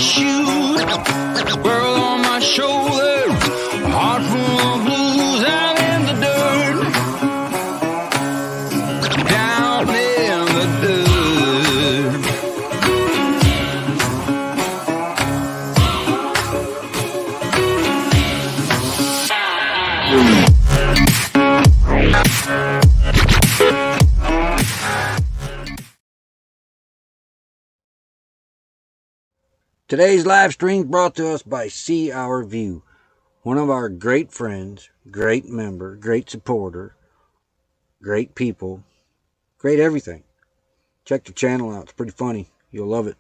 shoes, world on my shoulders, heart full of blues. I'm in the dirt, down in the dirt. Today's live stream brought to us by See Our View, one of our great friends, great member, great supporter, great people, great everything. Check the channel out. It's pretty funny. You'll love it.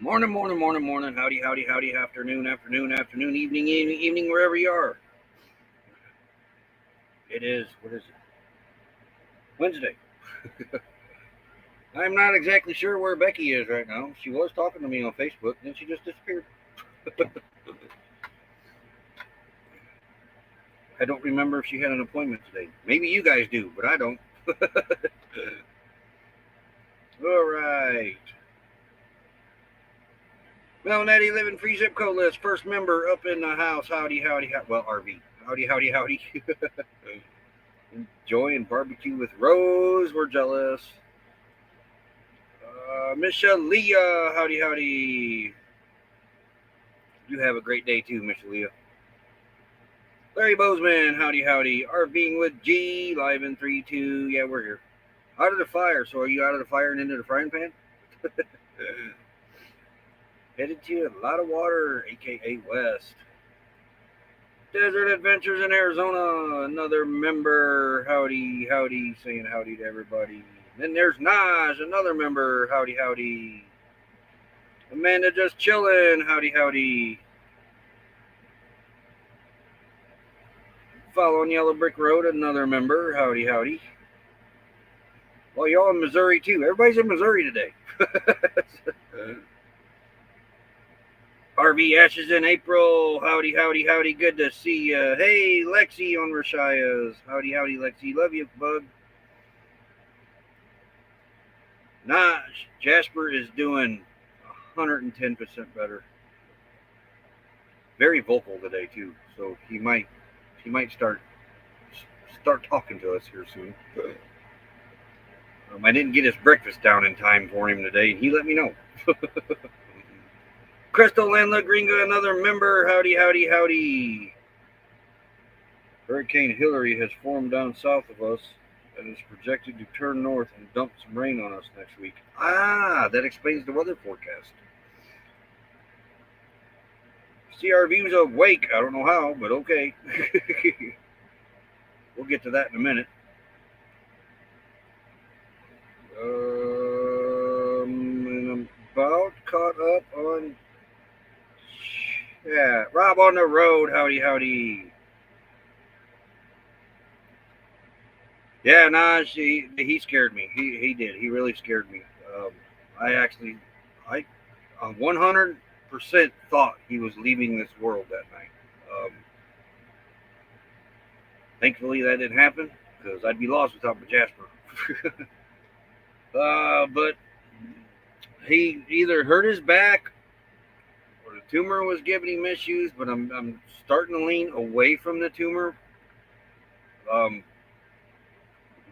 Morning, morning, morning, morning. Howdy, howdy, howdy. Afternoon, afternoon, afternoon, evening, evening, evening, wherever you are. It is, what is it? Wednesday. I'm not exactly sure where Becky is right now. She was talking to me on Facebook, and then she just disappeared. I don't remember if she had an appointment today. Maybe you guys do, but I don't. All right. Well, Nettie, living free zip code list. First member up in the house. Howdy, howdy, howdy. Well, RV. Howdy, howdy, howdy. Enjoy and barbecue with Rose. We're jealous. Miss Leah. Howdy, howdy. You have a great day too, Miss Leah. Larry Bozeman. Howdy, howdy. RVing with G. Live in 3, 2. Yeah, we're here. Out of the fire. So are you out of the fire and into the frying pan? Headed to a lot of water, a.k.a. West. Desert Adventures in Arizona. Another member. Howdy, howdy. Saying howdy to everybody. Then there's Naj. Another member. Howdy, howdy. Amanda just chilling. Howdy, howdy. Following Yellow Brick Road. Another member. Howdy, howdy. Well, y'all in Missouri too. Everybody's in Missouri today. RV Ashes in April. Howdy, howdy, howdy. Good to see ya. Hey, Lexi on Rashia's. Howdy, howdy, Lexi. Love you, bug. Nah, Jasper is doing 110% better. Very vocal today too, so he might start talking to us here soon. I didn't get his breakfast down in time for him today, and he let me know. Crystal Landla Gringa, another member. Howdy, howdy, howdy. Hurricane Hillary has formed down south of us and is projected to turn north and dump some rain on us next week. Ah, that explains the weather forecast. See our views of Wake. I don't know how, but okay. We'll get to that in a minute. And I'm about caught up on... Yeah, Rob on the road. Howdy, howdy. Yeah, Naj, he scared me. He did. He really scared me. I 100% thought he was leaving this world that night. Thankfully, that didn't happen because I'd be lost without my Jasper. But he either hurt his back or the tumor was giving him issues. But I'm starting to lean away from the tumor.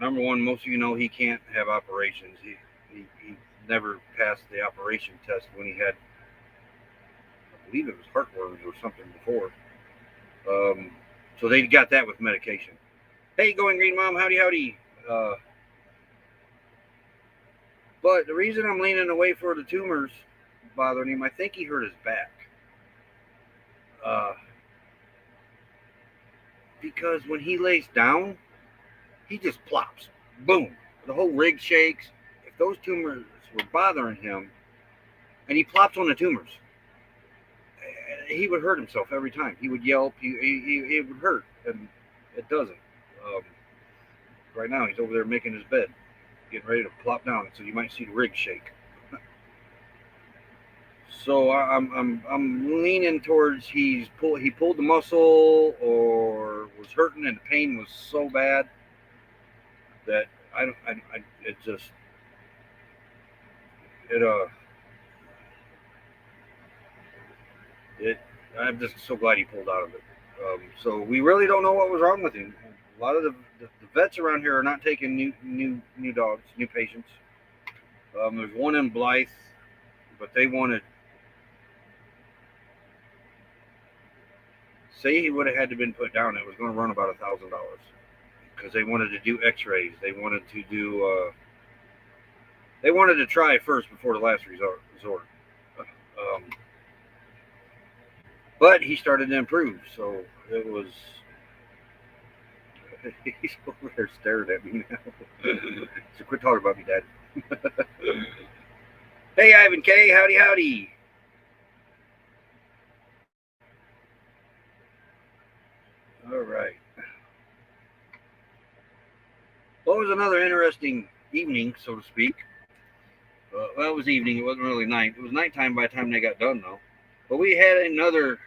Number one, most of you know he can't have operations. He never passed the operation test when he had, I believe it was heartworms or something before. So they got that with medication. Hey, Going Green Mom, howdy, howdy. But the reason I'm leaning away for the tumors bothering him, I think he hurt his back. Because when he lays down, he just plops. Boom. The whole rig shakes. If those tumors were bothering him, and he plops on the tumors, he would hurt himself every time. He would yelp. It would hurt, and it doesn't. Right now, he's over there making his bed, getting ready to plop down, so you might see the rig shake. So I'm leaning towards he pulled the muscle or was hurting, and the pain was so bad that it I'm just so glad he pulled out of it. So we really don't know what was wrong with him. A lot of the vets around here are not taking new dogs, new patients. There's one in Blythe, but they wanted, say he would have had to been put down. It was going to run about $1,000 because they wanted to do X-rays. They wanted to try first before the last resort. Um, but he started to improve, so it was. He's over there staring at me now. So quit talking about me, Dad. Hey, Ivan K. Howdy, howdy. All right. Well, it was another interesting evening, so to speak. Well, it was evening. It wasn't really night. It was nighttime by the time they got done, though. But we had another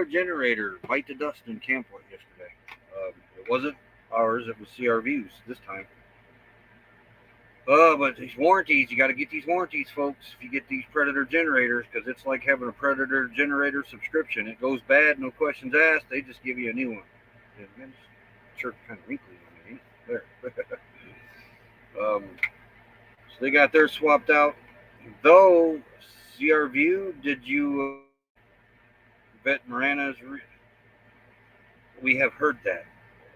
generator bite the dust in Camp yesterday. It wasn't ours. It was CRV's this time. But these warranties, you got to get these warranties, folks. If you get these Predator generators, because it's like having a Predator generator subscription. It goes bad, no questions asked. They just give you a new one. And man, this shirt kind of wrinkly on me. There. So they got theirs swapped out. Though CRV, did you vet Marana's? We have heard that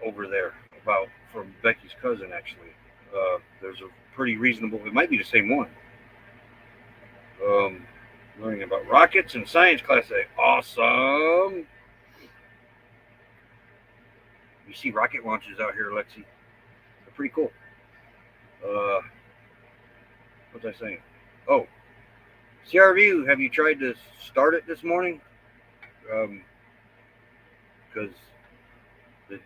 over there about from Becky's cousin. Actually, there's a pretty reasonable. It might be the same one. Learning about rockets in science class today. Awesome. You see rocket launches out here, Lexi. They're pretty cool. What was I saying? Oh, CRV, have you tried to start it this morning? Because the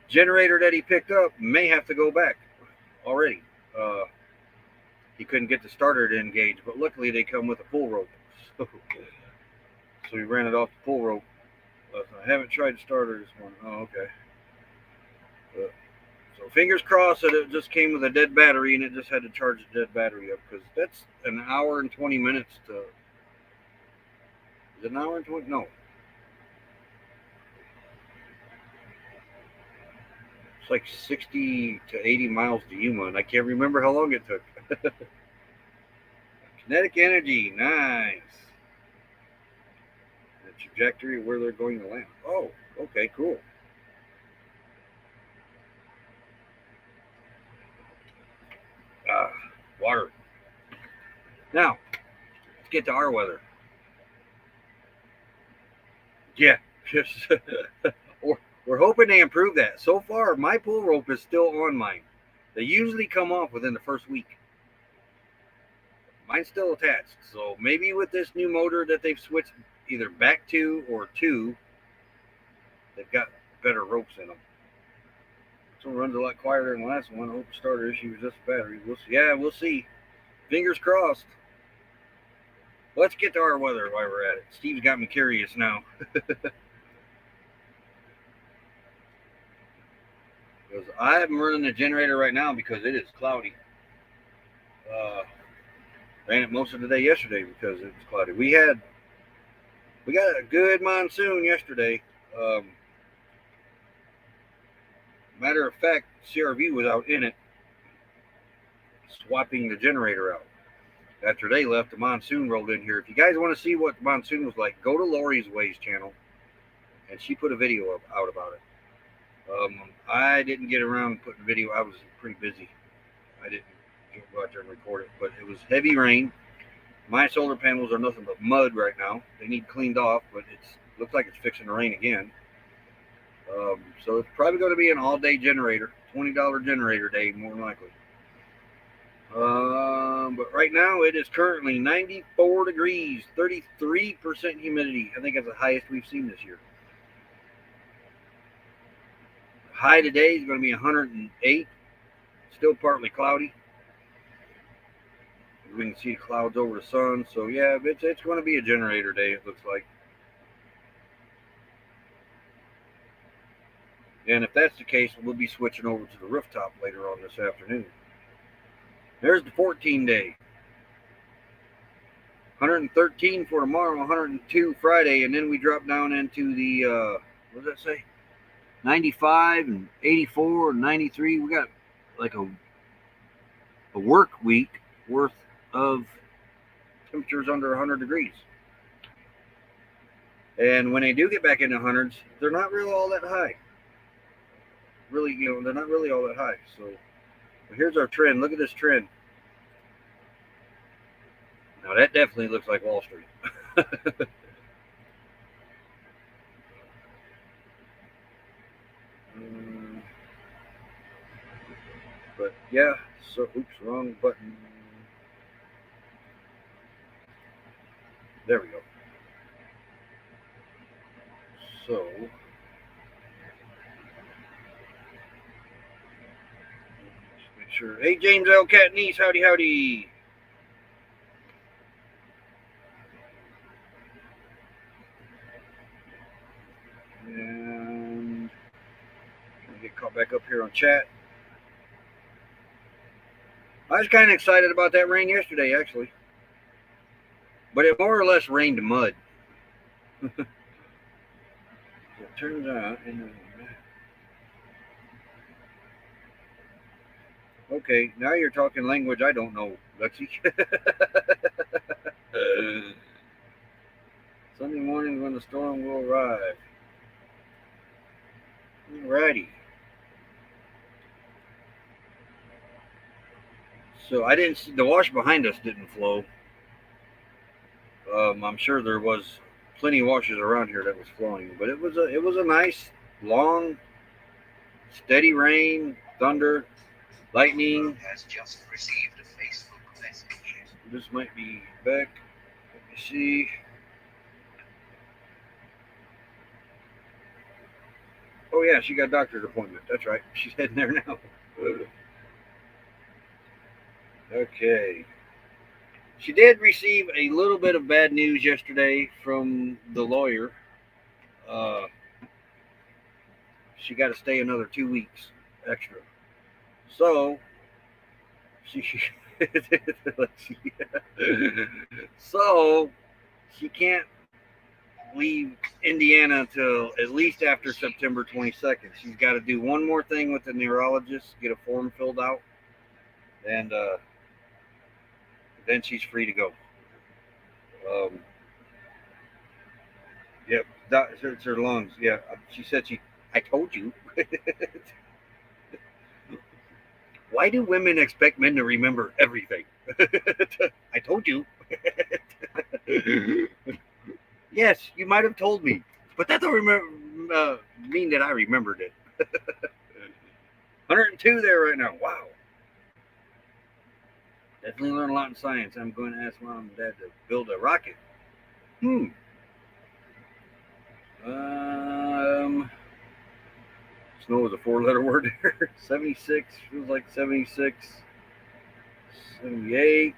generator that he picked up may have to go back already. He couldn't get the starter to engage, but luckily they come with a pull rope. So he ran it off the pull rope. I haven't tried the starter this morning. Oh, okay. So fingers crossed that it just came with a dead battery and it just had to charge the dead battery up, because that's an hour and 20 minutes to. Is it an hour and 20? No. It's like 60 to 80 miles to Yuma, and I can't remember how long it took. Kinetic energy, nice. The trajectory of where they're going to land. Oh, okay, cool. Water. Now, let's get to our weather. Yeah, we're hoping they improve that. So far, my pull rope is still on mine. They usually come off within the first week. Mine's still attached, so maybe with this new motor that they've switched either back to or to, they've got better ropes in them. This one runs a lot quieter than the last one. I hope the starter issue was just the battery. We'll see. Yeah, we'll see. Fingers crossed. Let's get to our weather while we're at it. Steve's got me curious now. Because I'm running the generator right now because it is cloudy. Ran it most of the day yesterday because it was cloudy. We got a good monsoon yesterday. Matter of fact, CRV was out in it, swapping the generator out. After they left, the monsoon rolled in here. If you guys want to see what the monsoon was like, go to Lori's Ways channel, and she put a video out about it. I didn't get around putting the video. I was pretty busy. I didn't go out there and record it, but it was heavy rain. My solar panels are nothing but mud right now. They need cleaned off, but it looks like it's fixing to rain again. So it's probably going to be an all-day generator, $20 generator day, more than likely. But right now it is currently 94 degrees, 33% humidity. I think that's the highest we've seen this year. High today is going to be 108. Still partly cloudy. We can see clouds over the sun. So yeah, it's going to be a generator day, it looks like. And if that's the case, we'll be switching over to the rooftop later on this afternoon. There's the 14 day. 113 for tomorrow, 102 Friday, and then we drop down into the, what does that say? 95 and 84 and 93. We got like a work week worth of temperatures under 100 degrees. And when they do get back into hundreds, they're not really all that high. Really, they're not really all that high. So here's our trend. Look at this trend. Now that definitely looks like Wall Street. But yeah, so oops, wrong button. There we go. So just make sure. Hey, James L. Cat Niece, howdy, howdy. And get caught back up here on chat. I was kind of excited about that rain yesterday, actually. But it more or less rained mud. It turns out. Okay, now you're talking language I don't know, Lexi. Sunday morning when the storm will arrive. Alrighty. So I didn't see the wash behind us didn't flow. I'm sure there was plenty of washes around here that was flowing, but it was a nice long steady rain, thunder, lightning. Has just received a Facebook message. This might be back. Let me see. Oh yeah, she got a doctor's appointment. That's right. She's heading there now. Okay. She did receive a little bit of bad news yesterday from the lawyer. She got to stay another 2 weeks extra. So she let's see. So she can't leave Indiana till at least after September 22nd. She's got to do one more thing with the neurologist, get a form filled out, and then she's free to go. Yep, it's her lungs. Yeah, she said I told you. Why do women expect men to remember everything? I told you. Yes, you might have told me, but that don't mean that I remembered it. 102 there right now. Wow. Definitely learn a lot in science. I'm going to ask mom and dad to build a rocket. Snow is a 4-letter word here. 76 feels like 76. 78.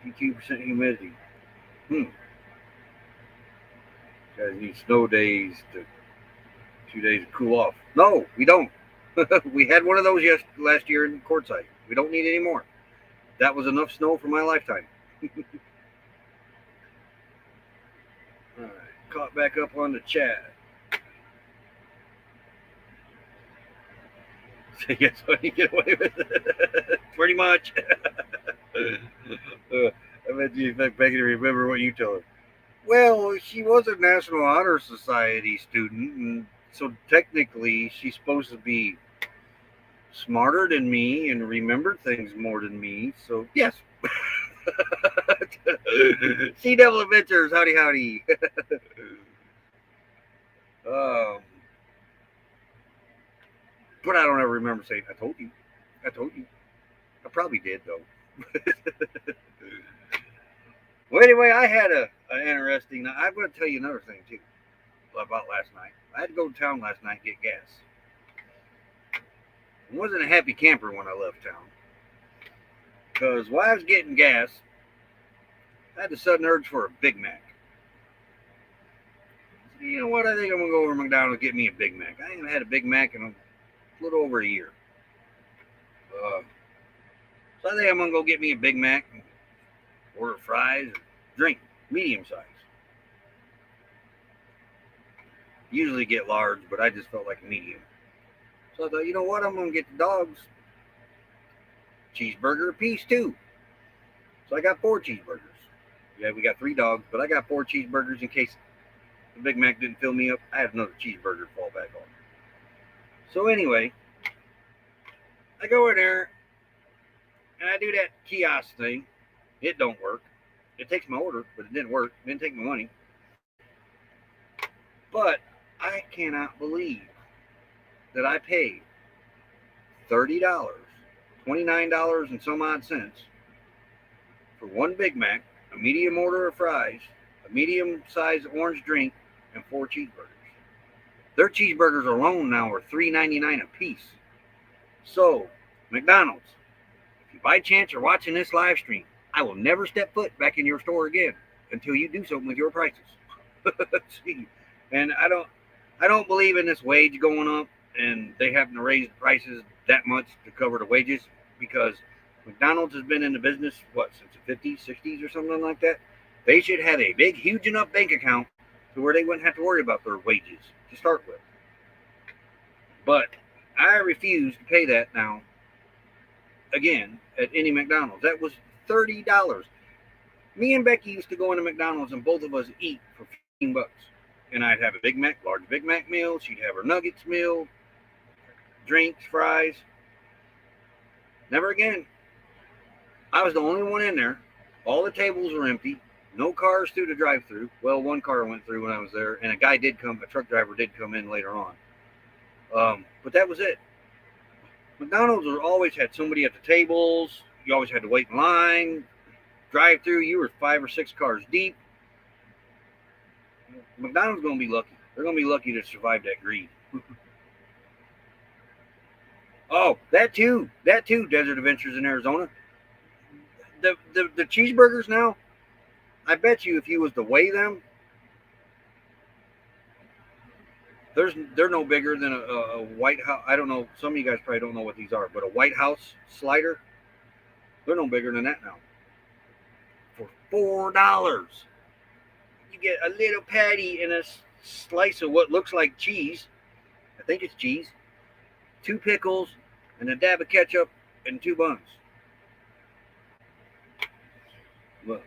52% humidity. Guys need snow days 2 days to cool off. No, we don't. We had one of those last year in Quartzsite. We don't need any more. That was enough snow for my lifetime. All right, caught back up on the chat. So yes, what you get away with it. Pretty much. I bet you expect Becky to remember what you told her. Well, she was a National Honor Society student, and so technically she's supposed to be smarter than me and remember things more than me. So yes. Sea Devil Adventures, howdy howdy. But I don't ever remember saying, I told you. I told you. I probably did, though. Well, anyway, I had an interesting night. I'm going to tell you another thing, too, about last night. I had to go to town last night and get gas. I wasn't a happy camper when I left town. Because while I was getting gas, I had the sudden urge for a Big Mac. You know what? I think I'm going to go over to McDonald's and get me a Big Mac. I ain't had a Big Mac in a little over a year. So I think I'm going to go get me a Big Mac and order fries and drink, medium size. Usually get large, but I just felt like a medium. So I thought, you know what, I'm going to get the dogs cheeseburger apiece too. So I got 4 cheeseburgers. Yeah, we got 3 dogs, but I got 4 cheeseburgers in case the Big Mac didn't fill me up. I had another cheeseburger to fall back on. So anyway, I go in there and I do that kiosk thing. It don't work. It takes my order, but it didn't work. It didn't take my money. But I cannot believe that I paid $30, $29 and some odd cents for one Big Mac, a medium order of fries, a medium-sized orange drink, and 4 cheeseburgers. Their cheeseburgers alone now are $3.99 a piece. So, McDonald's, if you by chance are watching this live stream, I will never step foot back in your store again until you do something with your prices. See, and I don't believe in this wage going up and they having to raise the prices that much to cover the wages, because McDonald's has been in the business, what, since the 50s, 60s or something like that. They should have a big, huge enough bank account to where they wouldn't have to worry about their wages to start with. But I refuse to pay that now again at any McDonald's. That was $30. Me and Becky used to go into McDonald's and both of us eat for $15. And I'd have a Big Mac, large Big Mac meal. She'd have her nuggets meal, drinks, fries. Never again. I was the only one in there. All the tables were empty. No cars through the drive-through. Well, one car went through when I was there, and a truck driver did come in later on. But that was it. McDonald's always had somebody at the tables. You always had to wait in line. Drive-through, you were 5 or 6 cars deep. McDonald's going to be lucky. They're going to be lucky to survive that greed. Oh, that too, Desert Adventures in Arizona. The cheeseburgers now, I bet you if you was to weigh them, they're no bigger than a White House. I don't know. Some of you guys probably don't know what these are, but a White House slider, they're no bigger than that now. For $4, you get a little patty and a slice of what looks like cheese. I think it's cheese. 2 pickles and a dab of ketchup and 2 buns. Look.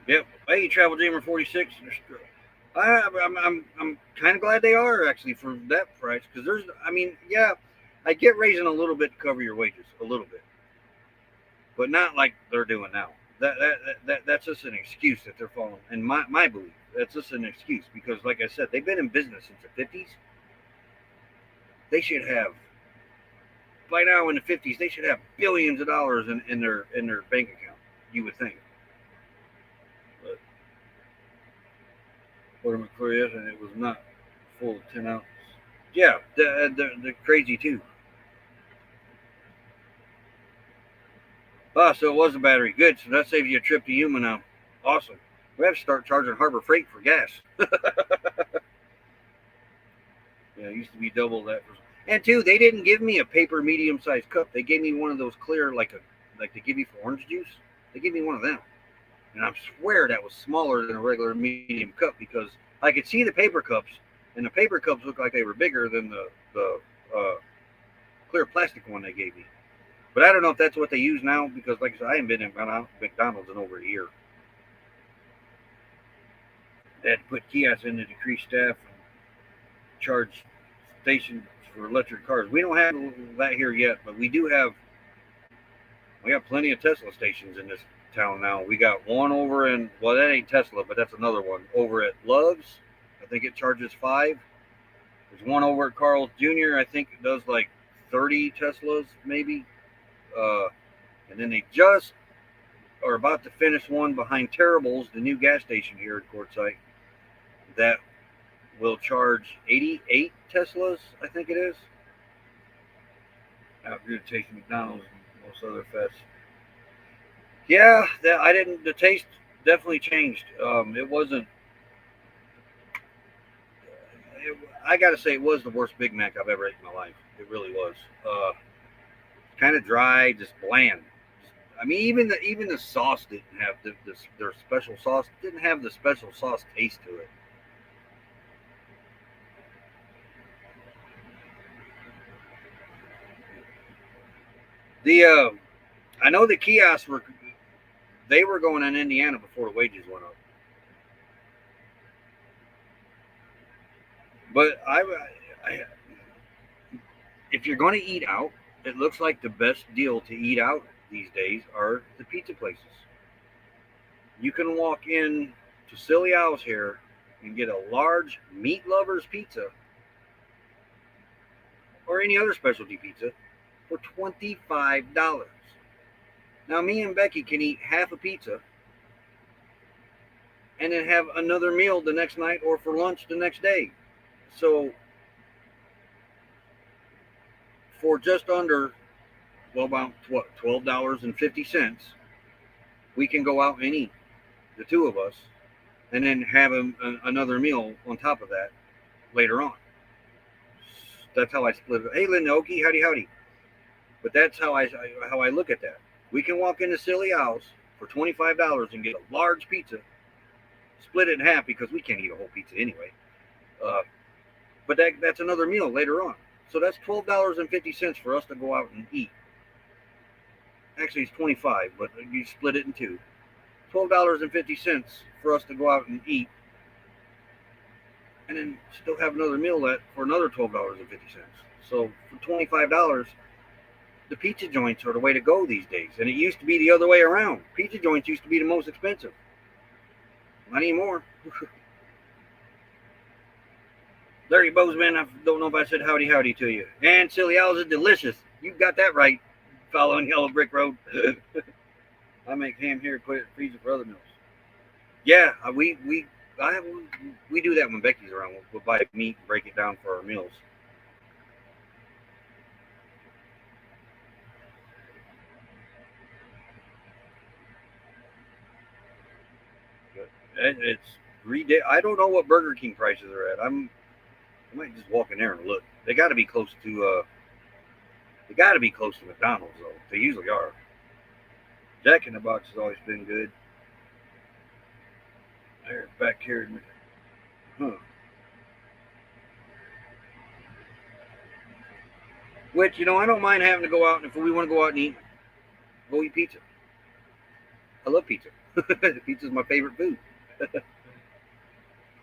Yep. Hey, Travel Dreamer 46. I'm kind of glad they are actually for that price, because yeah, I get raising a little bit to cover your wages, a little bit, but not like they're doing now. That's just an excuse that they're following. In my belief, that's just an excuse, because like I said, they've been in business since the 50s. They should have, by now in the 50s, they should have billions of dollars in their bank account, you would think. But ordered McCoy, and it was not full of 10 ounces. Yeah, they're crazy too. So it was a battery. Good. So that saves you a trip to Yuma now. Awesome. We have to start charging Harbor Freight for gas. Yeah, it used to be double that. And 2, they didn't give me a paper medium-sized cup. They gave me one of those clear, like they give you for orange juice. They gave me one of them. And I swear that was smaller than a regular medium cup, because I could see the paper cups, and the paper cups looked like they were bigger than the clear plastic one they gave me. But I don't know if that's what they use now, because like I said, I haven't been in McDonald's in over a year. They had to put kiosks in to decrease staff and charge stations for electric cars. We don't have that here yet, but we got plenty of Tesla stations in this town now. We got one over in, well, that ain't Tesla, but that's another one over at Love's. I think it charges 5. There's one over at Carl's Jr. I think it does like 30 Teslas maybe. And then they just are about to finish one behind Terrible's, the new gas station here at Quartzsite, that will charge 88 Teslas, I think it is. Out here tasting McDonald's and most other fests. Yeah, the taste definitely changed. It wasn't, I gotta say, it was the worst Big Mac I've ever ate in my life. It really was. Kind of dry, just bland. I mean, even the sauce didn't have their special sauce didn't have the special sauce taste to it. The I know the kiosks were going in Indiana before the wages went up. But I if you're going to eat out, it looks like the best deal to eat out these days are the pizza places. You can walk in to Silly Owls here and get a large meat lovers pizza or any other specialty pizza for $25. Now, me and Becky can eat half a pizza and then have another meal the next night or for lunch the next day. So, for just under, well, about what, $12.50, we can go out and eat, the two of us, and then have another meal on top of that later on. That's how I split it. Hey, Linda Okie, howdy, howdy. But that's how I look at that. We can walk into Silly Owls for $25 and get a large pizza, split it in half because we can't eat a whole pizza anyway. Uh, but that's another meal later on. So that's $12.50 for us to go out and eat. Actually, it's 25, but you split it in two. $12.50 for us to go out and eat, and then still have another meal for another $12.50. So for $25, the pizza joints are the way to go these days. And it used to be the other way around. Pizza joints used to be the most expensive. Not anymore. Larry Bozeman, I don't know if I said howdy howdy to you. And Silly Owls is delicious. You got that right, following Yellow Brick Road. I make ham here, put it in the freezer for other meals. Yeah, we do that when Becky's around. We'll buy meat and break it down for our meals. It's I don't know what Burger King prices are at. I might just walk in there and look. They got to be close to McDonald's though. They usually are. Jack in the Box has always been good. They're back here. Huh. Which, I don't mind having to go out, and if we want to go out and eat, go eat pizza. I love pizza. Pizza's my favorite food.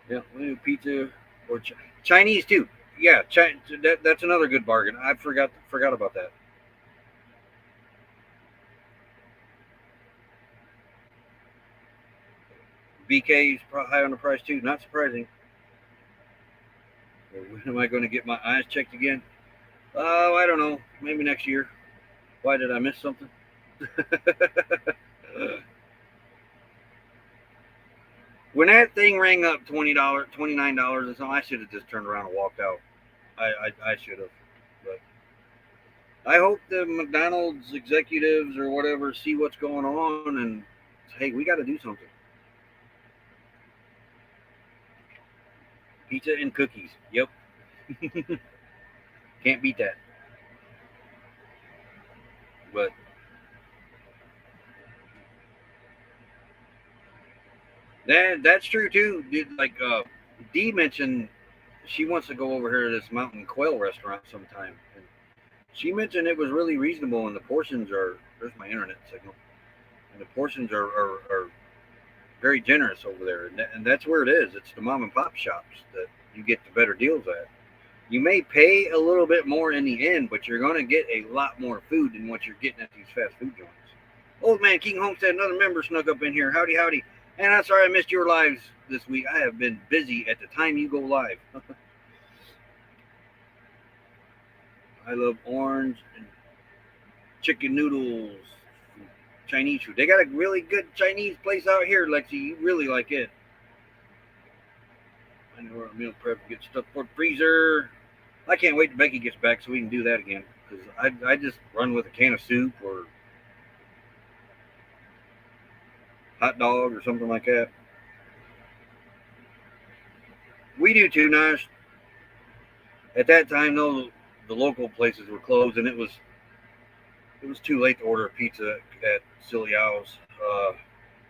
Yeah, we do pizza or Chinese too. Yeah, that's another good bargain. I forgot about that. BK is high on the price too. Not surprising. When am I going to get my eyes checked again? Oh, I don't know. Maybe next year. Why did I miss something? When that thing rang up $20, $29 or something, I should have just turned around and walked out. I should have. But I hope the McDonald's executives or whatever see what's going on and hey, we got to do something. Pizza and cookies. Yep. Can't beat that. But that's true too. Like Dee mentioned, she wants to go over here to this Mountain Quail restaurant sometime. And she mentioned it was really reasonable, and the portions are. There's my internet signal. And the portions are very generous over there, and that's where it is. It's the mom and pop shops that you get the better deals at. You may pay a little bit more in the end, but you're going to get a lot more food than what you're getting at these fast food joints. Old Man King Homestead, another member snuck up in here. Howdy, howdy. And I'm sorry I missed your lives this week. I have been busy at the time you go live. I love orange and chicken noodles, Chinese food. They got a really good Chinese place out here, Lexi. You really like it. I know our meal prep gets stuff for the freezer. I can't wait till Becky gets back so we can do that again. Because I just run with a can of soup or hot dog or something like that. We do too, Nash. At that time, though, the local places were closed, and it was It was too late to order a pizza at Silly Owl's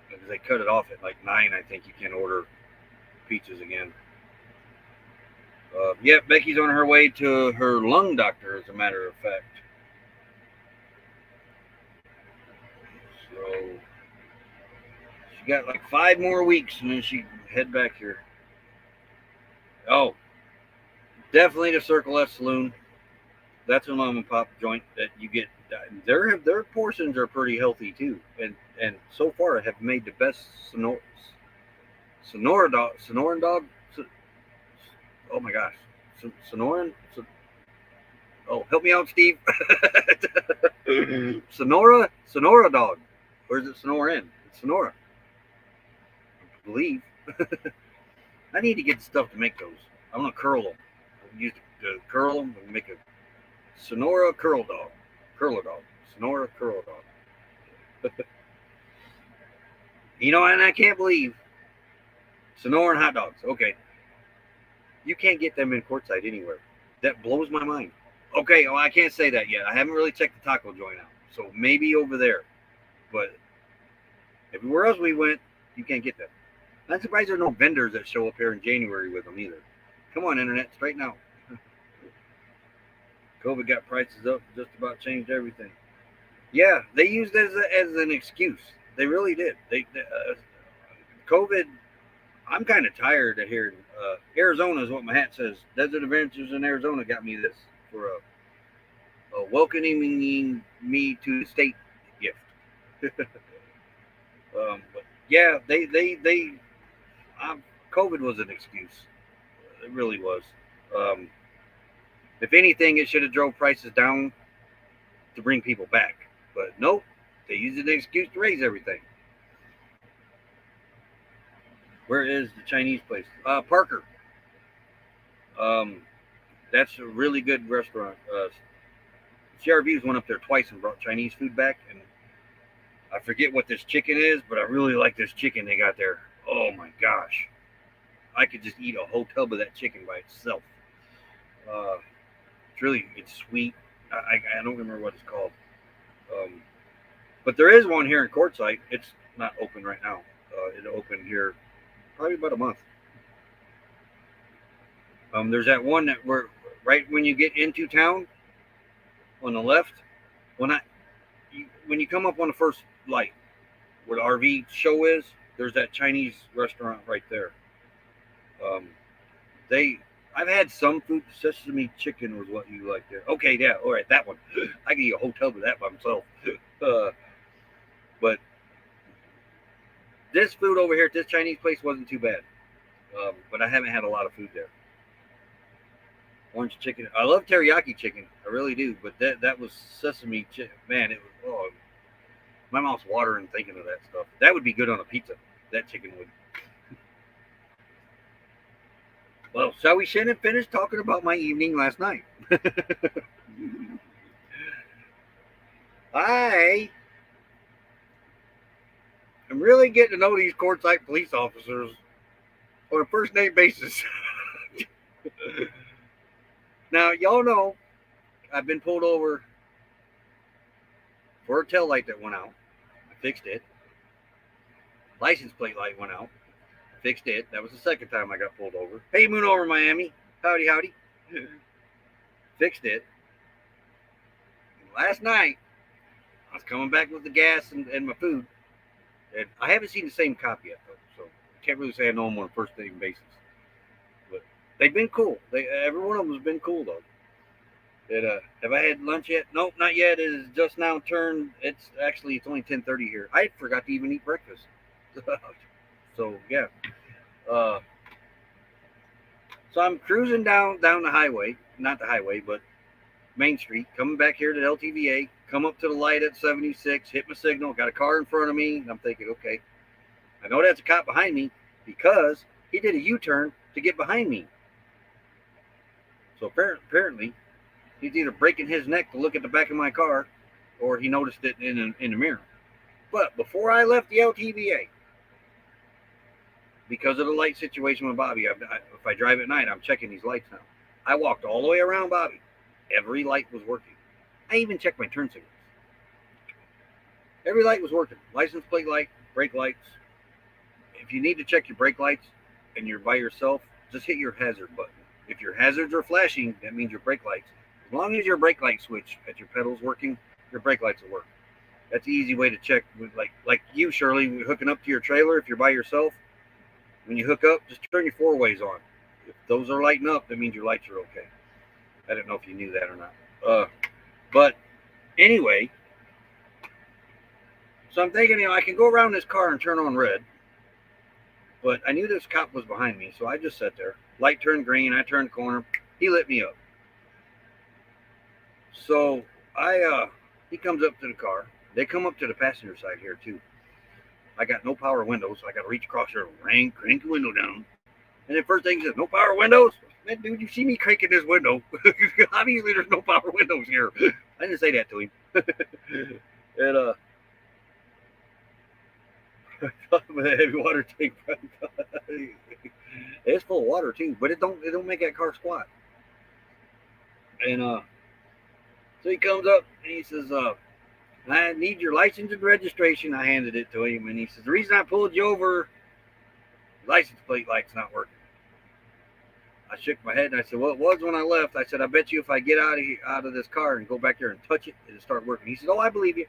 because they cut it off at like 9. I think you can order pizzas again. Yeah, Becky's on her way to her lung doctor, as a matter of fact. So she got like 5 more weeks, and then she head back here. Oh, definitely the Circle S Saloon. That's a mom and pop joint that you get. Their portions are pretty healthy too, and so far have made the best Sonoran dog. Oh my gosh, Sonoran. Oh, help me out, Steve. Sonora dog, or is it Sonoran? It's Sonora, I believe. I need to get stuff to make those. I'm gonna curl them. Use to curl them and make a Sonora curler dog, Sonora curl dog. And I can't believe Sonoran hot dogs. Okay, you can't get them in Quartzsite anywhere. That blows my mind. Okay, well, I can't say that yet. I haven't really checked the taco joint out, so maybe over there. But everywhere else we went, you can't get them. I'm surprised there are no vendors that show up here in January with them either. Come on, internet, straighten out. COVID got prices up, just about changed everything. Yeah, they used it as an excuse. They really did. COVID. I'm kind of tired of hearing Arizona is what my hat says. Desert Adventures in Arizona got me this for a welcoming me to the state gift. But yeah, COVID was an excuse. It really was. Um, if anything, it should have drove prices down to bring people back. But nope, they used an excuse to raise everything. Where is the Chinese place? Parker. Um, that's a really good restaurant. CRV's went up there twice and brought Chinese food back, and I forget what this chicken is, but I really like this chicken they got there. Oh my gosh, I could just eat a whole tub of that chicken by itself. Uh, it's sweet. I don't remember what it's called, but there is one here in Quartzsite. It's not open right now. It opened here probably about a month. There's that one that we're right when you get into town on the left. When you come up on the first light where the RV show is, there's that Chinese restaurant right there. Um, they I've had some food. Sesame chicken was what you like there. Okay, yeah, all right, that one. I can eat a whole tub of that by myself. But this food over here at this Chinese place wasn't too bad. But I haven't had a lot of food there. Orange chicken. I love teriyaki chicken. I really do. But that was sesame chicken. Man, it was. Oh, my mouth's watering thinking of that stuff. That would be good on a pizza. That chicken would. Well, shall we finish talking about my evening last night? I am really getting to know these Quartzsite police officers on a first name basis. Now, y'all know I've been pulled over for a tail light that went out. I fixed it. License plate light went out. I fixed it. That was the second time I got pulled over. Hey, moon over Miami. Howdy, howdy. Fixed it. And last night, I was coming back with the gas and my food. And I haven't seen the same cop yet, though, so I can't really say I know them on a first name basis. But they've been cool. Every one of them has been cool, though. Have I had lunch yet? Nope, not yet. It is just now turned. It's only 10:30 here. I forgot to even eat breakfast. So yeah. So I'm cruising down the highway, not the highway, but Main Street, coming back here to LTVA. Come up to the light at 76, hit my signal. Got a car in front of me, and I'm thinking, okay, I know that's a cop behind me because he did a U-turn to get behind me. So apparently, he's either breaking his neck to look at the back of my car, or he noticed it in the mirror. But before I left the LTVA, because of the light situation with Bobby, if I drive at night, I'm checking these lights now. I walked all the way around Bobby. Every light was working. I even checked my turn signals. Every light was working. License plate light, brake lights. If you need to check your brake lights and you're by yourself, just hit your hazard button. If your hazards are flashing, that means your brake lights. As long as your brake light switch at your pedals working, your brake lights will work. That's an easy way to check. Like you, Shirley, hooking up to your trailer. If you're by yourself, when you hook up, just turn your four ways on. If those are lighting up, that means your lights are okay. I don't know if you knew that or not. But anyway, so I'm thinking, I can go around this car and turn on red. But I knew this cop was behind me, so I just sat there. Light turned green. I turned the corner. He lit me up. So he comes up to the car. They come up to the passenger side here too. I got no power windows. So I got to reach across there, crank the window down. And then first thing he says, no power windows? Man, dude, you see me cranking this window. Obviously, there's no power windows here. I didn't say that to him. And with a heavy water tank. It's full of water too, but it don't make that car squat. And so he comes up and he says, I need your license and registration. I handed it to him, and he says, the reason I pulled you over, license plate light's not working. I shook my head and I said, well, it was when I left. I said, I bet you if I get out of this car and go back there and touch it, it'll start working. He said, oh, I believe you.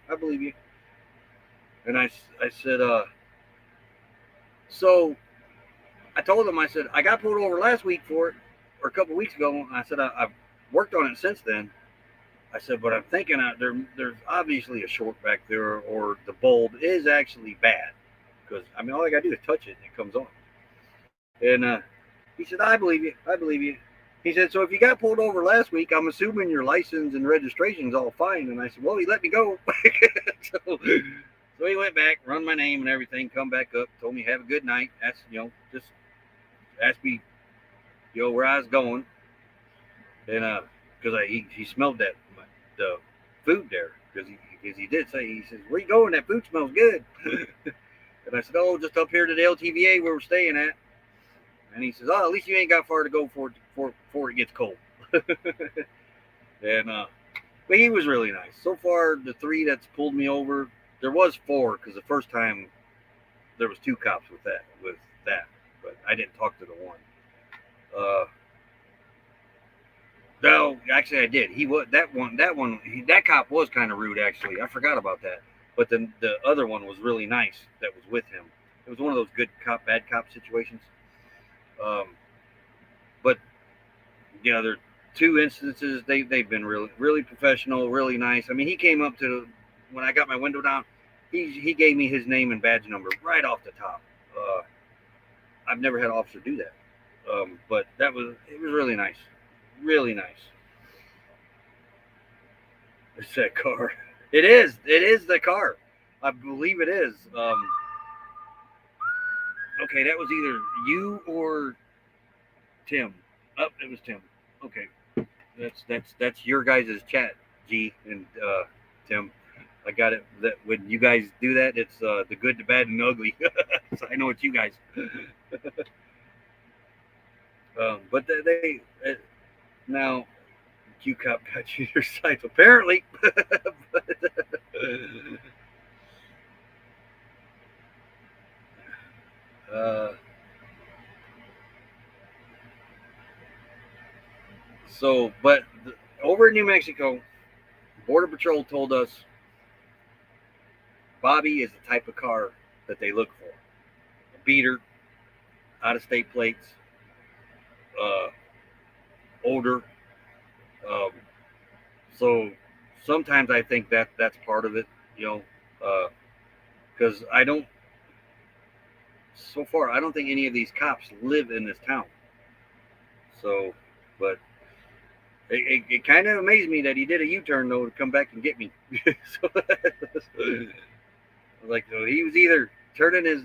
And I said, so I told him, I said, I got pulled over last week for it, or a couple of weeks ago. And I said, I've worked on it since then. I said, but I'm thinking there's obviously a short back there, or the bulb is actually bad. Because, all I got to do is touch it and it comes on. And he said, I believe you. He said, so if you got pulled over last week, I'm assuming your license and registration's all fine. And I said, well, he let me go. so he went back, run my name and everything, come back up, told me have a good night. Just asked me, where I was going. And because he smelled the food there, because he did say, he says, where you going? That food smells good. And I said, oh, just up here to the LTVA where we're staying at. And he says, oh, at least you ain't got far to go before it gets cold. And but he was really nice. So far, the 3 that's pulled me over, there was 4, because the first time there was 2 cops with that, but I didn't talk to the one. No, actually I did. He was that cop was kind of rude, actually. I forgot about that. But then the other one was really nice that was with him. It was one of those good cop, bad cop situations. But the other 2 instances, they've been really, really professional, really nice. He came up to, when I got my window down, he gave me his name and badge number right off the top. I've never had an officer do that. But it was really nice. Really nice. It's that car. It is the car. I believe it is. Okay, that was either you or Tim. Oh, it was Tim. Okay. That's your guys' chat, G and Tim. I got it. That when you guys do that, it's the good, the bad, and the ugly. So I know it's you guys. But they now Q Cop got you your sights apparently. But over in New Mexico, Border Patrol told us Bobby is the type of car that they look for. A beater, out-of-state plates, older. So sometimes I think that's part of it, because so far, I don't think any of these cops live in this town. So, but it kind of amazed me that he did a U-turn, though, to come back and get me. So he was either turning his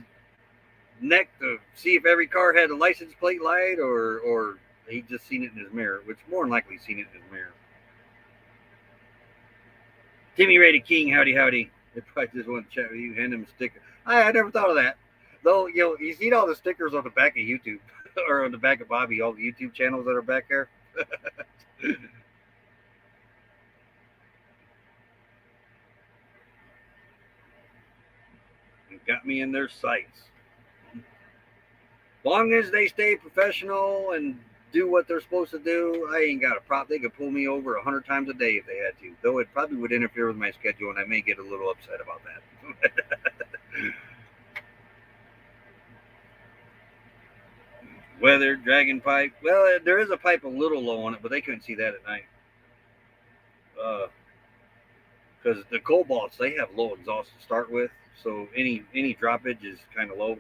neck to see if every car had a license plate light, or he just seen it in his mirror, which more than likely seen it in his mirror. Timmy Rated King, howdy. They probably just want to chat with you, hand him a sticker. I never thought of that. Though, you seen all the stickers on the back of YouTube, or on the back of Bobby, all the YouTube channels that are back there. and got me in their sights. Long as they stay professional and do what they're supposed to do, I ain't got a problem. They could pull me over 100 times a day if they had to. Though it probably would interfere with my schedule, and I may get a little upset about that. Weather, dragon pipe. Well, there is a pipe a little low on it, but they couldn't see that at night. Because the Cobalts, they have low exhaust to start with, so any droppage is kind of low.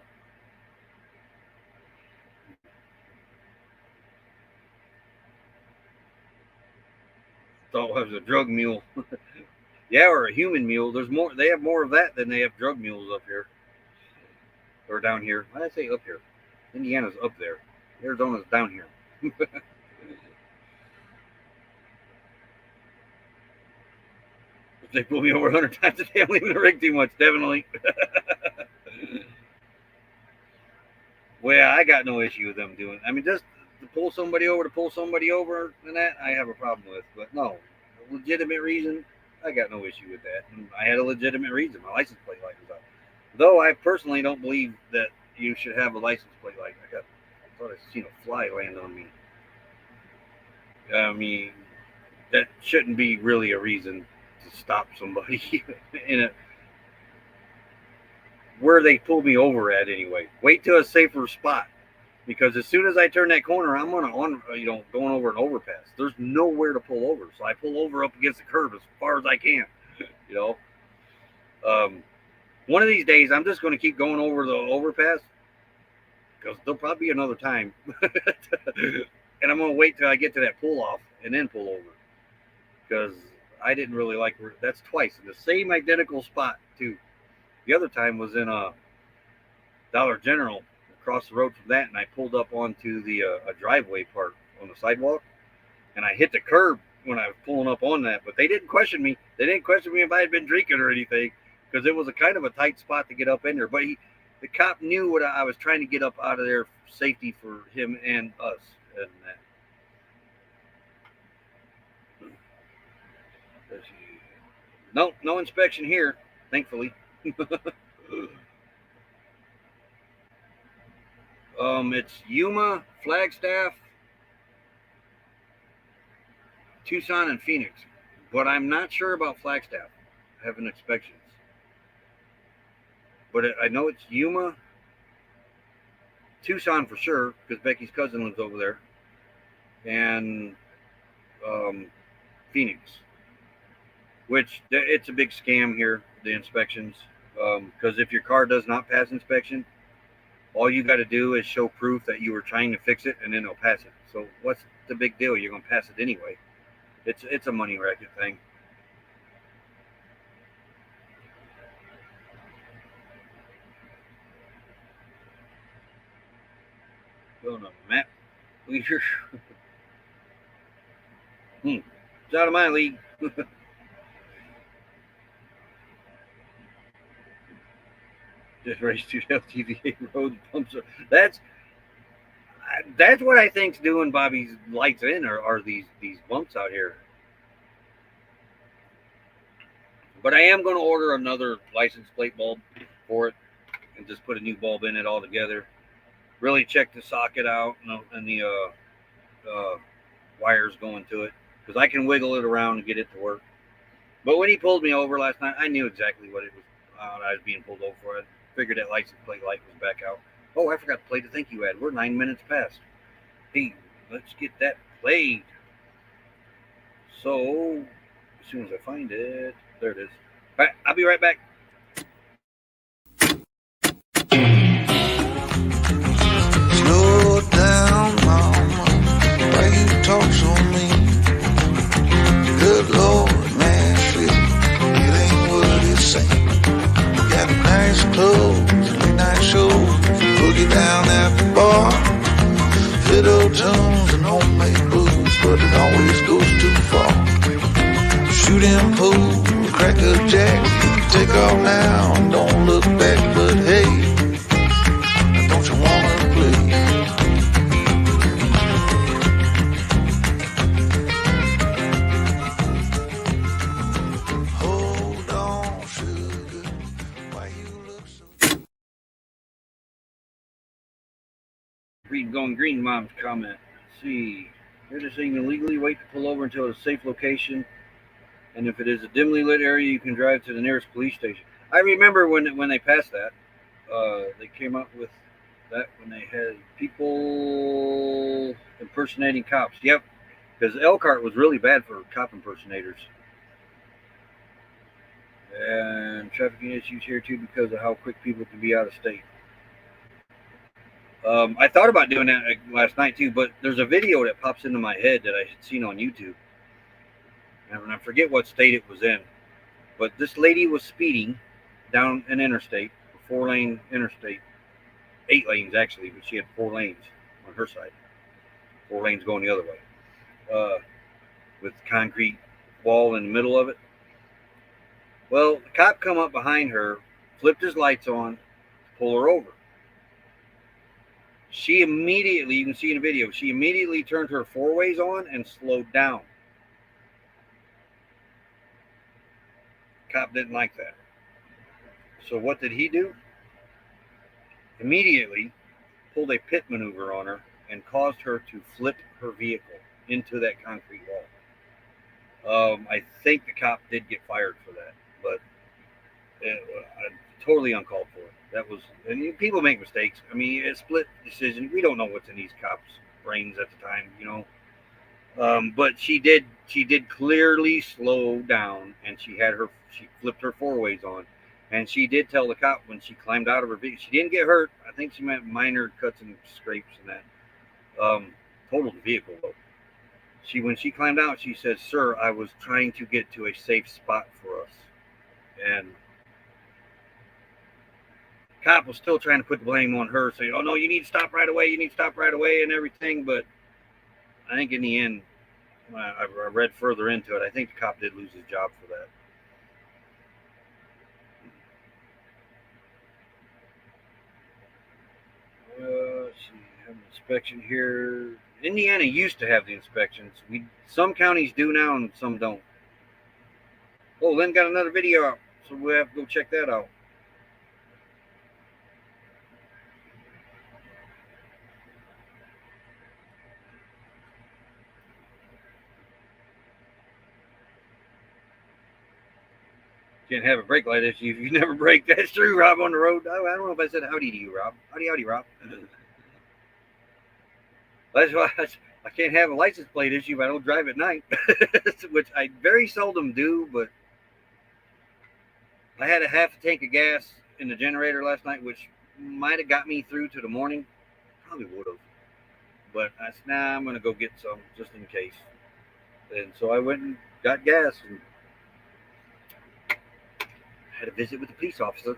Thought it was a drug mule. Yeah, or a human mule. There's more. They have more of that than they have drug mules up here or down here. Why did I say up here? Indiana's up there. Arizona's down here. If they pull me over 100 times a day, I'm leaving the rig too much, definitely. Well, I got no issue with them doing. I mean, just to pull somebody over and that I have a problem with. But no, a legitimate reason, I got no issue with that. And I had a legitimate reason. My license plate light was out. Though I personally don't believe that you should have a license plate light. I thought I seen a fly land on me. I mean, that shouldn't be really a reason to stop somebody in a where they pulled me over at anyway. Wait till a safer spot, because as soon as I turn that corner, I'm going over an overpass. There's nowhere to pull over, so I pull over up against the curb as far as I can. One of these days, I'm just going to keep going over the overpass, because there'll probably be another time, and I'm going to wait till I get to that pull off and then pull over, because I didn't really like that's twice in the same identical spot too. The other time was in a Dollar General across the road from that, and I pulled up onto the a driveway part on the sidewalk, and I hit the curb when I was pulling up on that. But they didn't question me. They didn't question me if I had been drinking or anything, because it was a kind of a tight spot to get up in there. But the cop knew what I was trying to get up out of there, safety for him and us, and that. No inspection here, thankfully. It's Yuma, Flagstaff, Tucson, and Phoenix, but I'm not sure about Flagstaff having inspections. But I know it's Yuma, Tucson for sure, because Becky's cousin lives over there, and Phoenix, which it's a big scam here, the inspections. Because if your car does not pass inspection, all you got to do is show proof that you were trying to fix it, and then they'll pass it. So what's the big deal? You're going to pass it anyway. It's a money racket thing. Going on the map. It's out of my league. Just race to LTVA road bumps. That's what I think's doing Bobby's lights in are these bumps out here. But I am going to order another license plate bulb for it and just put a new bulb in it altogether. Really check the socket out and the wires going to it, because I can wiggle it around and get it to work. But when he pulled me over last night, I knew exactly what it was. I was being pulled over for. I figured that license plate light was back out. Oh, I forgot to play the Thank You ad. We're 9 minutes past. Hey, let's get that played. So, as soon as I find it, there it is. All right, I'll be right back. Slow down, mama. Why you talk so mean? Good Lord, man, shit, it ain't what it seems. Got nice clothes, late night shows, boogie down at the bar, fiddle tunes and homemade blues, but it always goes too far. Shooting pool, cracker jack, take off now, don't look back, but hey, don't you wanna play? Hold on, sugar, why you look so... Read Going Green Mom's comment. Let's see. Here to saying illegally, wait to pull over until a safe location, and if it is a dimly lit area, you can drive to the nearest police station. I remember when they passed that. They came up with that when they had people impersonating cops. Yep, because Elkhart was really bad for cop impersonators. And trafficking issues here too because of how quick people can be out of state. I thought about doing that last night too, but there's a video that pops into my head that I had seen on YouTube, and I forget what state it was in. But this lady was speeding down an interstate, a 4-lane interstate, 8 lanes actually, but she had 4 lanes on her side, 4 lanes going the other way, with concrete wall in the middle of it. Well, the cop come up behind her, flipped his lights on, pull her over. She immediately, you can see in the video, she immediately turned her 4-ways on and slowed down. Cop didn't like that. So what did he do? Immediately pulled a pit maneuver on her and caused her to flip her vehicle into that concrete wall. I think the cop did get fired for that, but totally uncalled for. That was, and people make mistakes. I mean, a split decision. We don't know what's in these cops' brains at the time, you know. But she did clearly slow down, and she flipped her 4-ways on, and she did tell the cop when she climbed out of her vehicle. She didn't get hurt. I think she meant minor cuts and scrapes and that. Totaled the vehicle though. When she climbed out, she said, "Sir, I was trying to get to a safe spot for us," and cop was still trying to put the blame on her, saying, "Oh no, you need to stop right away. You need to stop right away," and everything. But I think in the end, I read further into it, I think the cop did lose his job for that. Let's see, have an inspection here. Indiana used to have the inspections. Some counties do now, and some don't. Oh, Lynn got another video out, so we'll have to go check that out. Can't have a brake light issue if you never brake. That's true, Rob, on the road. I don't know if I said howdy to you, Rob. Howdy, Rob. That's why I can't have a license plate issue if I don't drive at night, which I very seldom do, but I had a half a tank of gas in the generator last night, which might have got me through to the morning. Probably would have. But I said, nah, I'm going to go get some just in case. And so I went and got gas and had a visit with the police officer.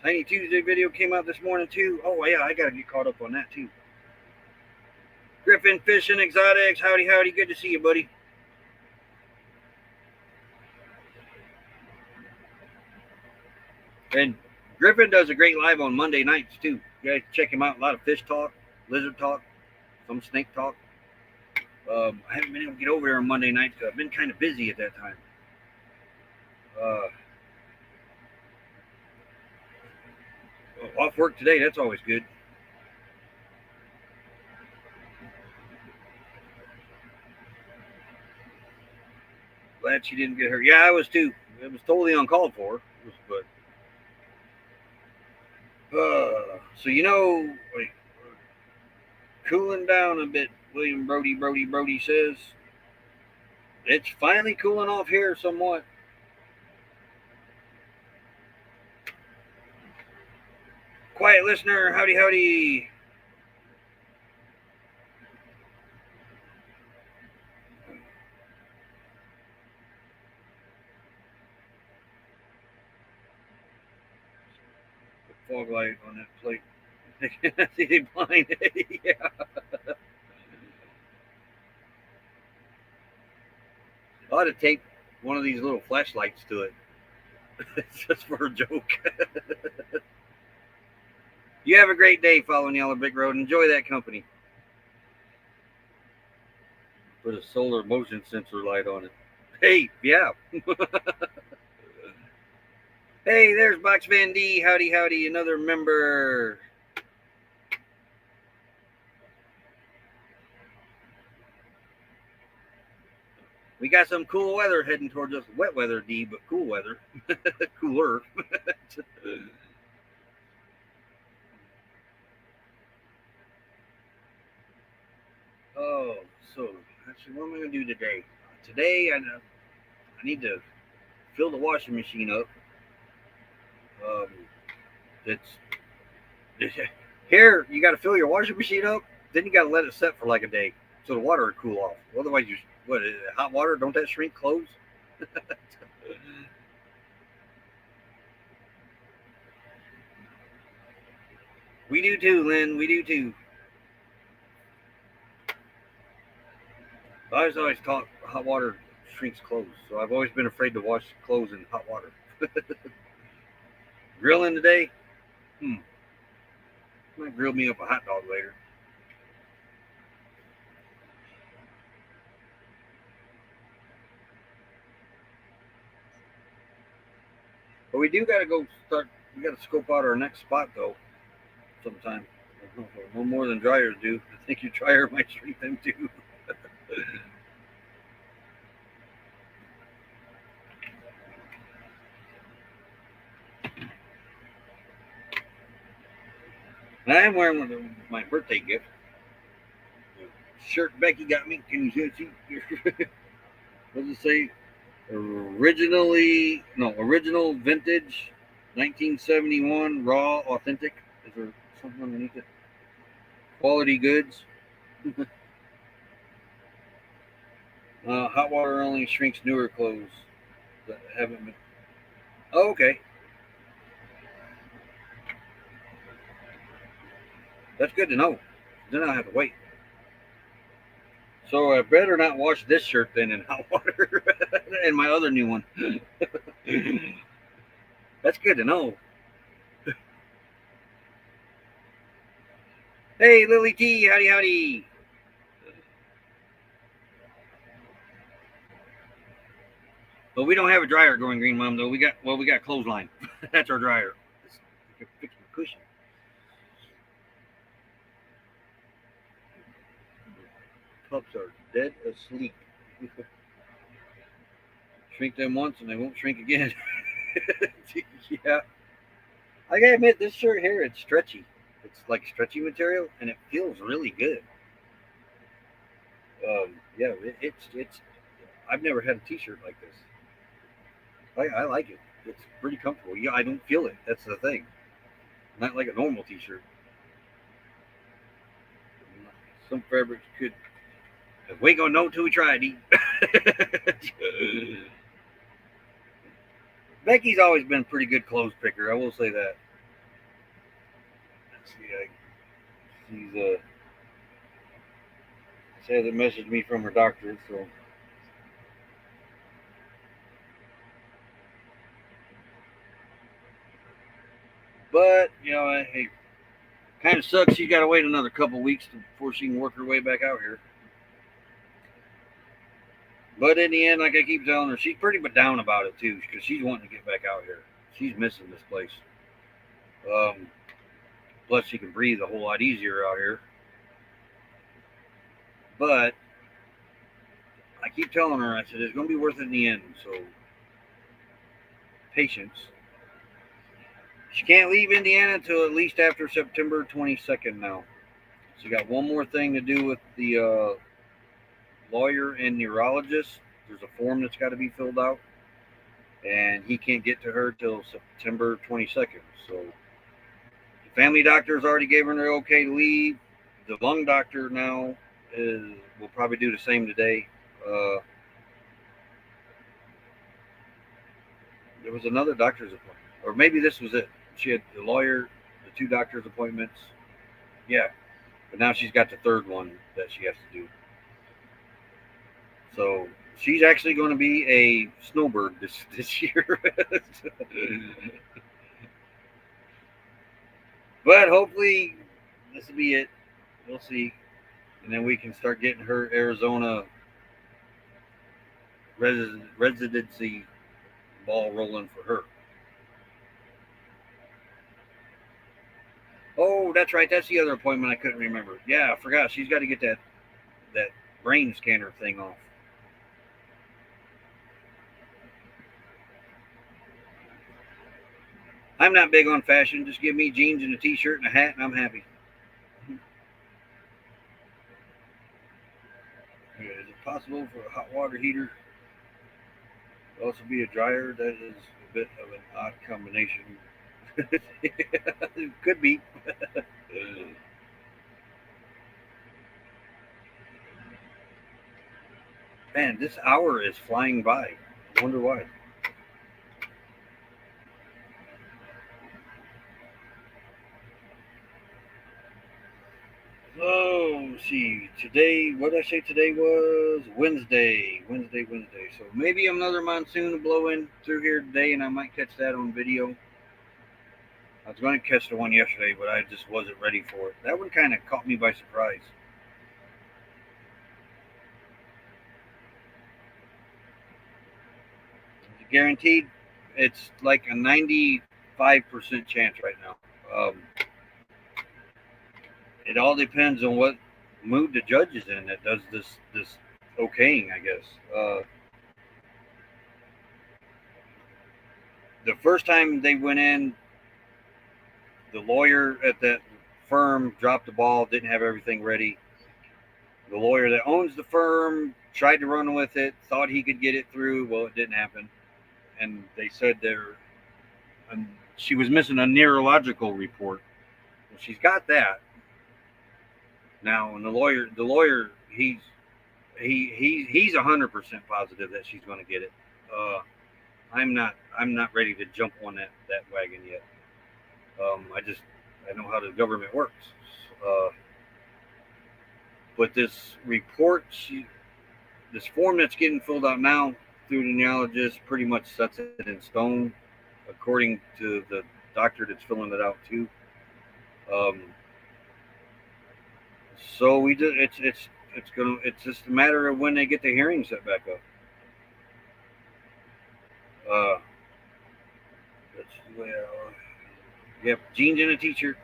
Tiny Tuesday video came out this morning too. Oh yeah, I gotta get caught up on that too. Griffin Fishing Exotics, howdy, good to see you, buddy. And Griffin does a great live on Monday nights too. You guys check him out. A lot of fish talk, lizard talk, some snake talk. I haven't been able to get over there on Monday nights because I've been kind of busy at that time. Off work today, that's always good. Glad she didn't get hurt. Yeah, I was too. It was totally uncalled for. But so like, cooling down a bit. William Brody says it's finally cooling off here somewhat. Quiet listener, howdy. Fog light on that plate. I cannot see the blind. Yeah. I ought to tape one of these little flashlights to it. Just for a joke. You have a great day following Yellow Brick Road. Enjoy that company. Put a solar motion sensor light on it. Hey, yeah. Hey, there's Box Van D. Howdy, howdy, another member. We got some cool weather heading towards us. Wet weather, D, but cool weather. Cooler. Oh, so actually, what am I going to do today? Today, I need to fill the washing machine up. Um, it's here. You got to fill your washing machine up. Then you got to let it set for like a day, so the water will cool off. Otherwise, you what? Hot water? Don't that shrink clothes? We do too, Lynn. We do too. I was always taught hot water shrinks clothes, so I've always been afraid to wash clothes in hot water. Grilling today? Hmm. Might grill me up a hot dog later. But we do got to go start. We got to scope out our next spot though, sometime. No more than dryers do. I think your dryer might shrink them too. And I am wearing my birthday gift. The shirt Becky got me. Can you see? What does it say? Original vintage 1971 raw authentic. Is there something underneath it? Quality goods. Hot water only shrinks newer clothes that haven't been. Oh, okay. That's good to know. Then I have to wait. So I better not wash this shirt then in hot water and my other new one. That's good to know. Hey, Lily T, howdy, howdy. But we don't have a dryer going green, Mom. Though we got clothesline. That's our dryer. Fix my cushion. Pups are dead asleep. Shrink them once and they won't shrink again. Yeah. I gotta admit, this shirt here, it's stretchy. It's like stretchy material, and it feels really good. Yeah, it's. I've never had a T-shirt like this. I like it. It's pretty comfortable. Yeah, I don't feel it. That's the thing. Not like a normal T-shirt. Some fabrics could. We ain't gonna know till we try it. Becky's always been a pretty good clothes picker. I will say that. She's she hasn't messaged me from her doctor, so. But hey, kind of sucks. She's got to wait another couple weeks before she can work her way back out here. But in the end, like I keep telling her, she's pretty but down about it too, because she's wanting to get back out here. She's missing this place. Um, Plus, she can breathe a whole lot easier out here. But I keep telling her, I said it's going to be worth it in the end. So patience. She can't leave Indiana until at least after September 22nd now. She got one more thing to do with the lawyer and neurologist. There's a form that's got to be filled out, and he can't get to her till September 22nd. So the family doctor's already gave her an okay to leave. The lung doctor now will probably do the same today. Uh, there was another doctor's appointment, or maybe this was it. She had the lawyer, the two doctor's appointments. Yeah, but now she's got the third one that she has to do. So she's actually going to be a snowbird this year. But hopefully this will be it. We'll see, and then we can start getting her Arizona residency ball rolling for her. Oh, that's right. That's the other appointment I couldn't remember. Yeah, I forgot. She's got to get that brain scanner thing off. I'm not big on fashion. Just give me jeans and a t-shirt and a hat, and I'm happy. Is it possible for a hot water heater to also be a dryer? That is a bit of an odd combination. It could be. Man, this hour is flying by. I wonder why. Oh, let's see. Today, what did I say today was? Wednesday. Wednesday. So maybe another monsoon will blow in through here today, and I might catch that on video. I was going to catch the one yesterday, but I just wasn't ready for it. That one kind of caught me by surprise. Guaranteed, it's like a 95% chance right now. It all depends on what mood the judge is in that does this okaying, I guess. The first time they went in, the lawyer at that firm dropped the ball, didn't have everything ready. The lawyer that owns the firm tried to run with it, thought he could get it through. Well, it didn't happen, and they said she was missing a neurological report. Well, she's got that now, and the lawyer, he's 100% positive that she's going to get it. I'm not ready to jump on that wagon yet. I know how the government works. Uh, but this report, this form that's getting filled out now through the neurologist pretty much sets it in stone, according to the doctor that's filling it out too. Um, so we do. It's just a matter of when they get the hearing set back up. Uh, well, yep, jeans and a t-shirt.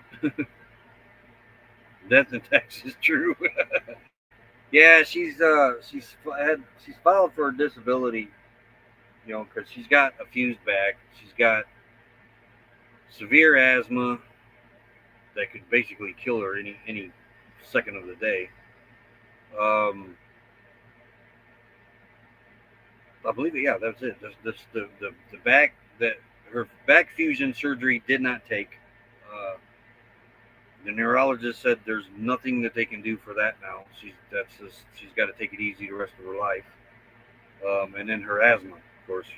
Death in Texas, true. Yeah, she's filed for a disability, because she's got a fused back. She's got severe asthma that could basically kill her any second of the day. I believe it. Yeah, that's it. The back that her back fusion surgery did not take. Uh, the neurologist said there's nothing that they can do for that now. She's got to take it easy the rest of her life. And then her asthma, of course,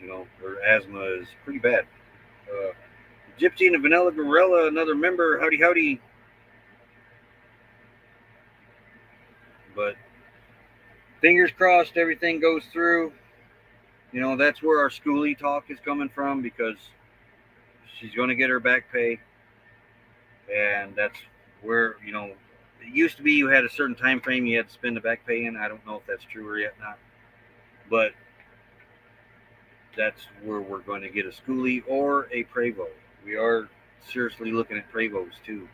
her asthma is pretty bad. Uh, Gypsy and the Vanilla Gorilla, another member, howdy howdy. But fingers crossed, everything goes through. That's where our schoolie talk is coming from, because she's going to get her back pay, and that's where it used to be you had a certain time frame you had to spend the back pay in. I don't know if that's true or yet not, but that's where we're going to get a schoolie or a Prevo. We are seriously looking at Prevos too.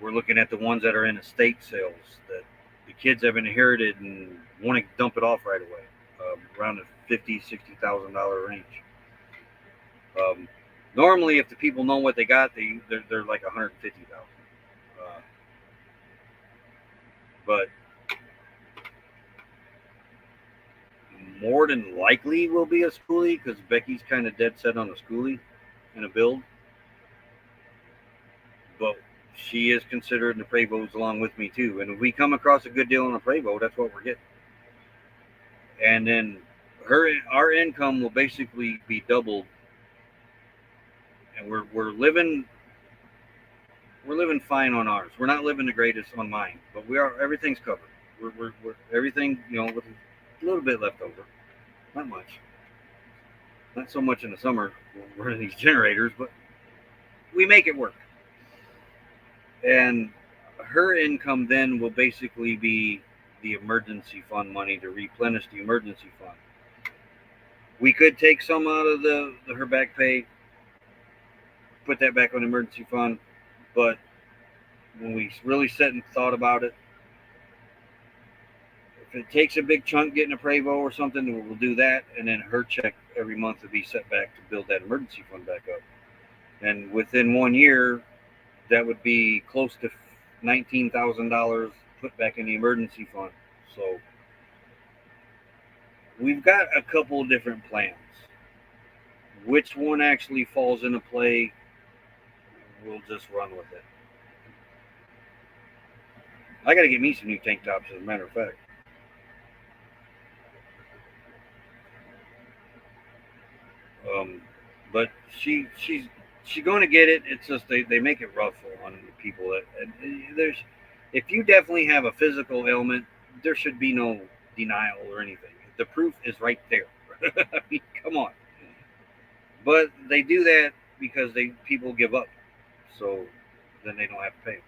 We're looking at the ones that are in estate sales that the kids have inherited and want to dump it off right away, around the $50,000-$60,000 range. Normally, if the people know what they got, they're like $150,000. But more than likely will be a schoolie, because Becky's kind of dead set on a schoolie and a build. But she is considered in the Prevos along with me too. And if we come across a good deal on a Prevo, that's what we're getting. And then our income will basically be doubled, and we're living fine on ours. We're not living the greatest on mine, but everything's covered. We're everything, with a little bit left over, not much, not so much in the summer. We're running these generators, but we make it work. And her income then will basically be the emergency fund money to replenish the emergency fund. We could take some out of her back pay, put that back on the emergency fund, but when we really sat and thought about it, if it takes a big chunk getting a Prevo or something, we'll do that, and then her check every month will be set back to build that emergency fund back up. And within 1 year, that would be close to $19,000 put back in the emergency fund. So we've got a couple of different plans. Which one actually falls into play, we'll just run with it. I got to get me some new tank tops, as a matter of fact. But she's going to get it. It's just they make it rough on people. There's, if you definitely have a physical ailment, there should be no denial or anything. The proof is right there. I mean, come on. But they do that because people give up, so then they don't have to pay.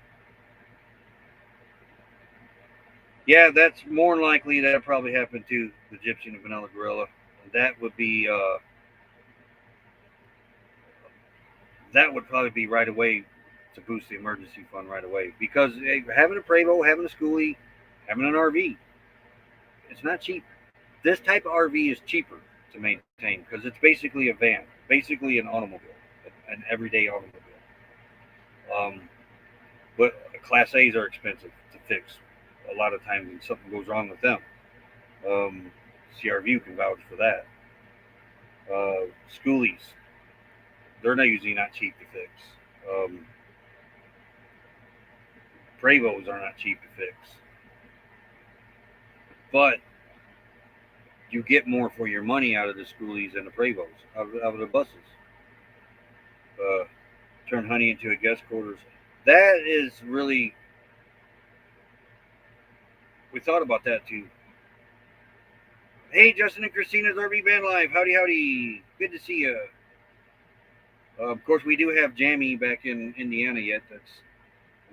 Yeah, that's more than likely that'll probably happen to the Gypsy and the Vanilla Gorilla. That would be probably be right away to boost the emergency fund right away, because having a Prevo, having a schoolie, having an RV, it's not cheap. This type of RV is cheaper to maintain because it's basically a van, basically an automobile, an everyday automobile. But Class A's are expensive to fix. A lot of times when something goes wrong with them, CRView can vouch for that. Schoolies, they're usually not cheap to fix. Prevos are not cheap to fix. But you get more for your money out of the schoolies and the Prevos, out of the buses. Turn honey into a guest quarters. That is really, we thought about that too. Hey, Justin and Christina's RV Van Life. Howdy, howdy. Good to see you. Of course, we do have Jammy back in Indiana yet.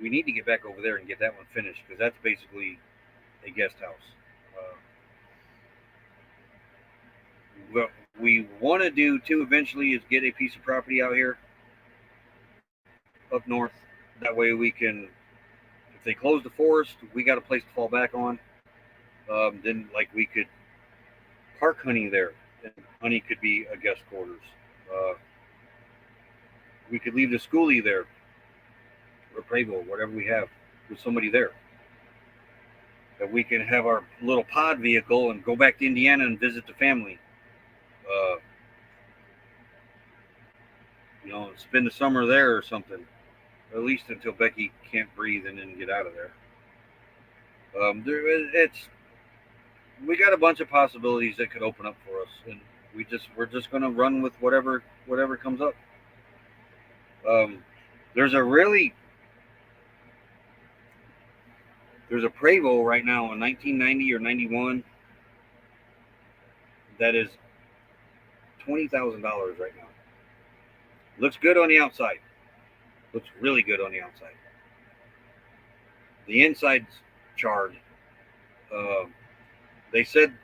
We need to get back over there and get that one finished, because that's basically a guest house. What we want to do too eventually is get a piece of property out here up north. That way we can, if they close the forest, we got a place to fall back on. Then like we could park honey there, and honey could be a guest quarters. We could leave the schoolie there, or Prevo, whatever we have, with somebody there. That we can have our little pod vehicle and go back to Indiana and visit the family. Spend the summer there or something. At least until Becky can't breathe and then get out of there. We got a bunch of possibilities that could open up for us, and we're just gonna run with whatever comes up. There's a Prevo right now in 1990 or 91 that is $20,000 right now. Looks good on the outside. Looks really good on the outside. The inside's charred. They said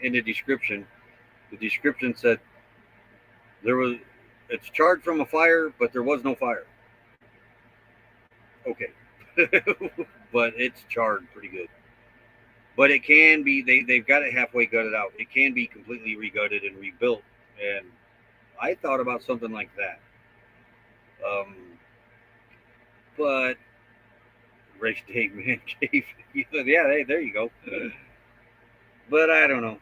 in the description said it's charred from a fire, but there was no fire. Okay. But it's charred pretty good. But it can be, they've got it halfway gutted out. It can be completely regutted and rebuilt. And I thought about something like that. But Race Day Man Cave. Yeah, hey, there you go. But I don't know.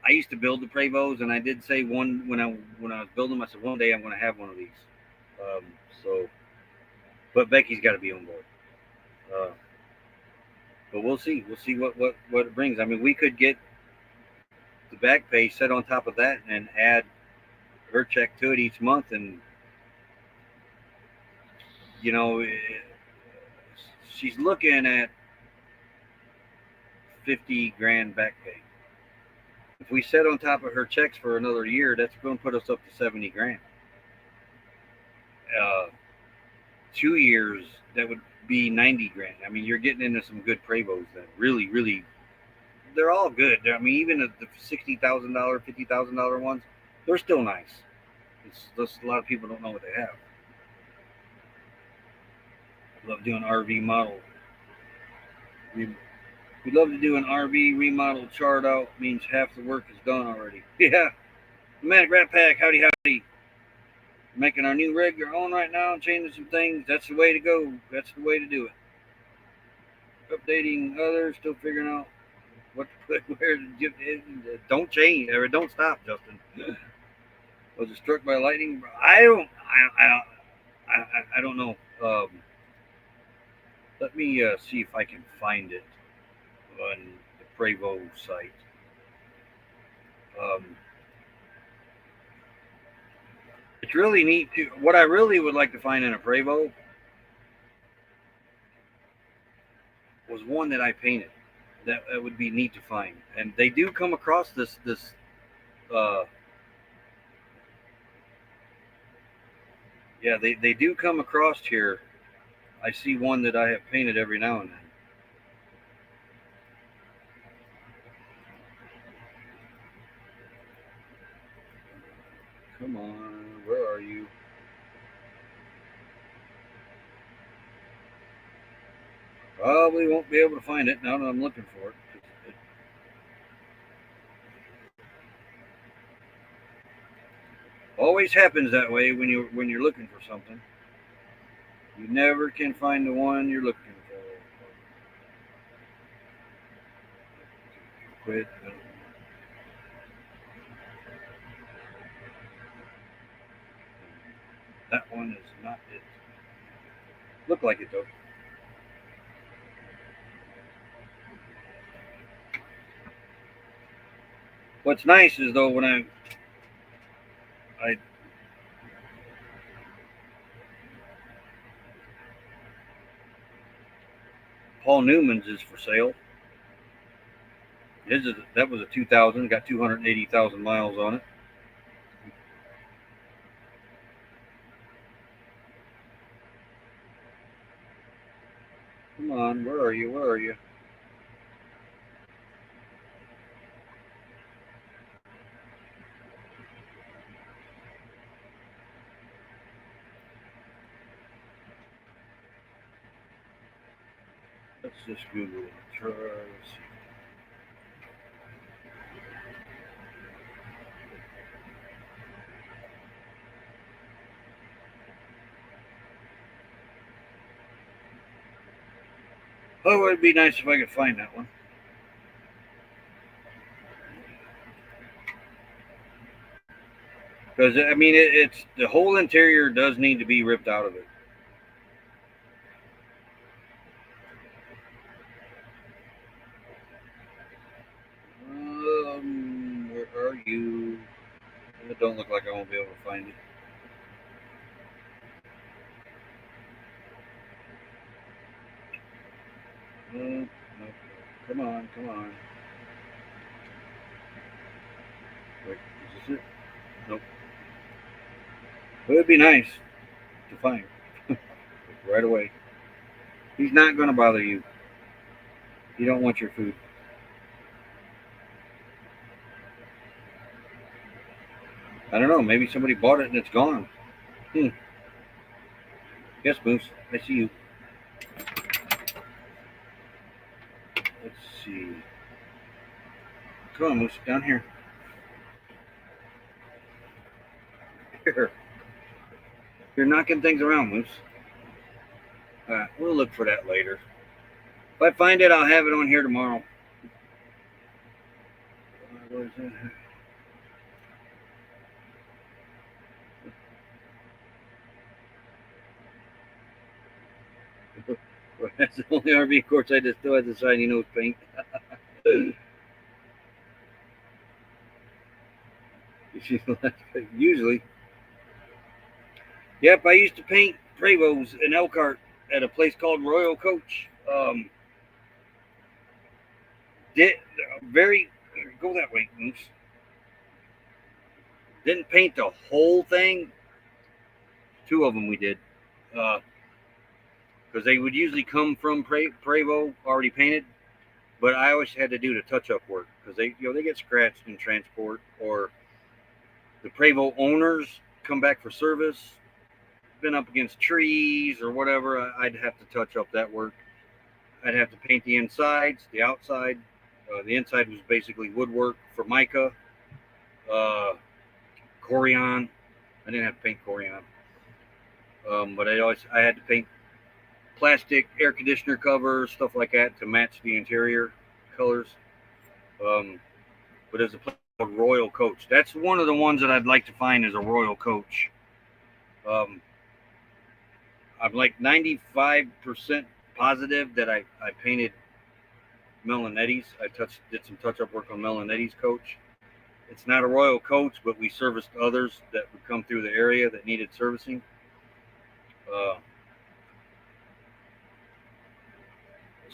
I used to build the Prevos, and I did say when I was building them, I said one day I'm going to have one of these. But Becky's got to be on board. But we'll see. We'll see what it brings. I mean, we could get the back pay set on top of that and add her check to it each month, and she's looking at $50,000 back pay. If we set on top of her checks for another year, that's going to put us up to $70,000. 2 years, that would be 90 grand. I mean, you're getting into some good Prevos then. Really, really, they're all good. I mean, even the $60,000, $50,000 ones, they're still nice. It's just a lot of people don't know what they have. I love doing RV model. We love to do an RV remodel chart out. Means half the work is done already. Yeah. Manic Rat Pack, howdy howdy. Making our new rig our own right now and changing some things. That's the way to go. That's the way to do it. Updating others, still figuring out what to put where. Don't change or don't stop, Justin. Was it struck by lightning? I don't know. Let me see if I can find it on the Prevo site. Um, it's really neat too. What I really would like to find in a Prevo was one that I painted. That would be neat to find, and they do come across this. Uh, yeah, they do come across here. I see one that I have painted every now and then. Come on, where are you? Probably won't be able to find it now that I'm looking for it. It always happens that way when you're looking for something. You never can find the one you're looking for. Quit. That one is not it. Look like it though. What's nice is though when I Paul Newman's is for sale. That was a 2000. Got 280,000 miles on it. Come on, where are you? Where are you? Let's just Google it. Let's see. Oh, it'd be nice if I could find that one. Because I mean, it's the whole interior does need to be ripped out of it. Where are you? It don't look like I won't be able to find it. No, come on, come on. Wait, is this it? Nope. It would be nice to find right away. He's not going to bother you. You don't want your food. I don't know. Maybe somebody bought it and it's gone. Hmm. Yes, Moose. I see you. Let's see. Come on, Moose. Down here. Here. You're knocking things around, Moose. We'll look for that later. If I find it, I'll have it on here tomorrow. What is that? That's the only RV course I just still has a shiny nose paint. Usually. Yep, I used to paint Prevos in Elkhart at a place called Royal Coach. Did very go that way, Moose. Didn't paint the whole thing. Two of them we did. because they would usually come from Prevost already painted, but I always had to do the touch-up work because they get scratched in transport, or the Prevost owners come back for service, been up against trees or whatever. I'd have to touch up that work. I'd have to paint the insides, the outside. The inside was basically woodwork, Formica, uh, Corian. I didn't have to paint Corian, but I had to paint plastic air conditioner covers, stuff like that, to match the interior colors. Um, but as a Royal Coach, that's one of the ones that I'd like to find is a Royal Coach. Um, I'm like 95% positive that I painted Melinetti's. Did some touch-up work on Melinetti's coach. It's not a Royal Coach, but we serviced others that would come through the area that needed servicing. Uh,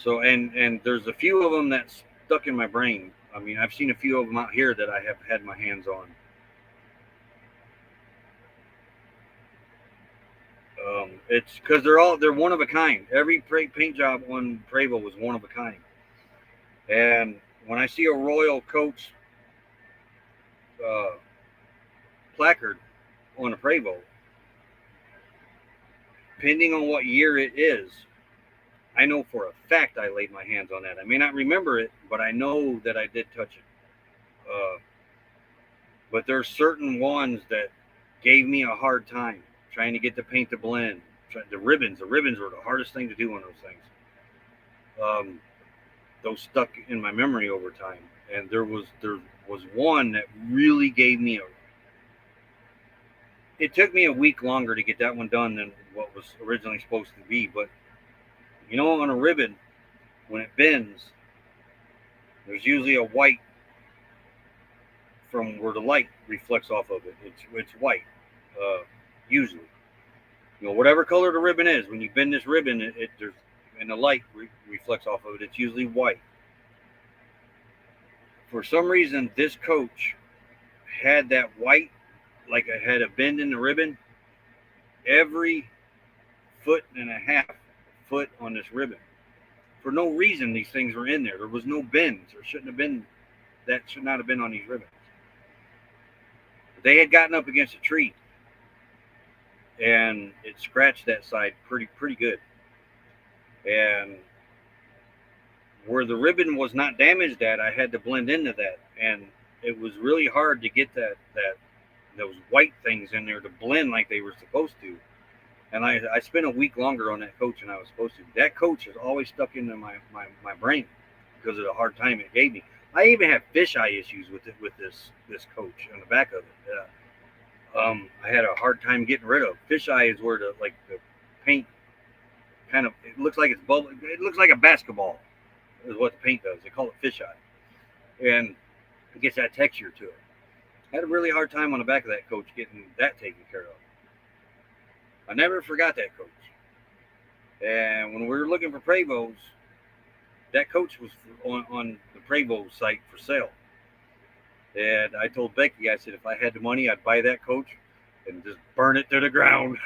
and there's a few of them that stuck in my brain. I mean, I've seen a few of them out here that I have had my hands on. It's because they're one of a kind. Every paint job on Prevost was one of a kind. And when I see a Royal Coach uh, placard on a Prevost, depending on what year it is, I know for a fact I laid my hands on that. I may not remember it, but I know that I did touch it. But there's certain ones that gave me a hard time trying to get the paint to blend. The ribbons were the hardest thing to do on those things. Those stuck in my memory over time. And there was one that really gave me it took me a week longer to get that one done than what was originally supposed to be. But on a ribbon, when it bends, there's usually a white from where the light reflects off of it. It's white, usually. Whatever color the ribbon is, when you bend this ribbon, and the light reflects off of it. It's usually white. For some reason, this coach had that white, like it had a bend in the ribbon, every 1.5 foot on this ribbon. For no reason, these things were in there. There was no bends. There shouldn't have been. That should not have been on these ribbons. They had gotten up against a tree, and it scratched that side pretty good. And where the ribbon was not damaged at, I had to blend into that, and it was really hard to get those white things in there to blend like they were supposed to. And I spent a week longer on that coach than I was supposed to. That coach has always stuck into my brain because of the hard time it gave me. I even have fisheye issues with this coach on the back of it. I had a hard time getting rid of. Fisheye is where the paint kind of, it looks like it's bubbling. It looks like a basketball is what the paint does. They call it fisheye, and it gets that texture to it. I had a really hard time on the back of that coach getting that taken care of. I never forgot that coach. And when we were looking for Prevost, that coach was on the Prevost site for sale. And I told Becky, I said, if I had the money, I'd buy that coach and just burn it to the ground.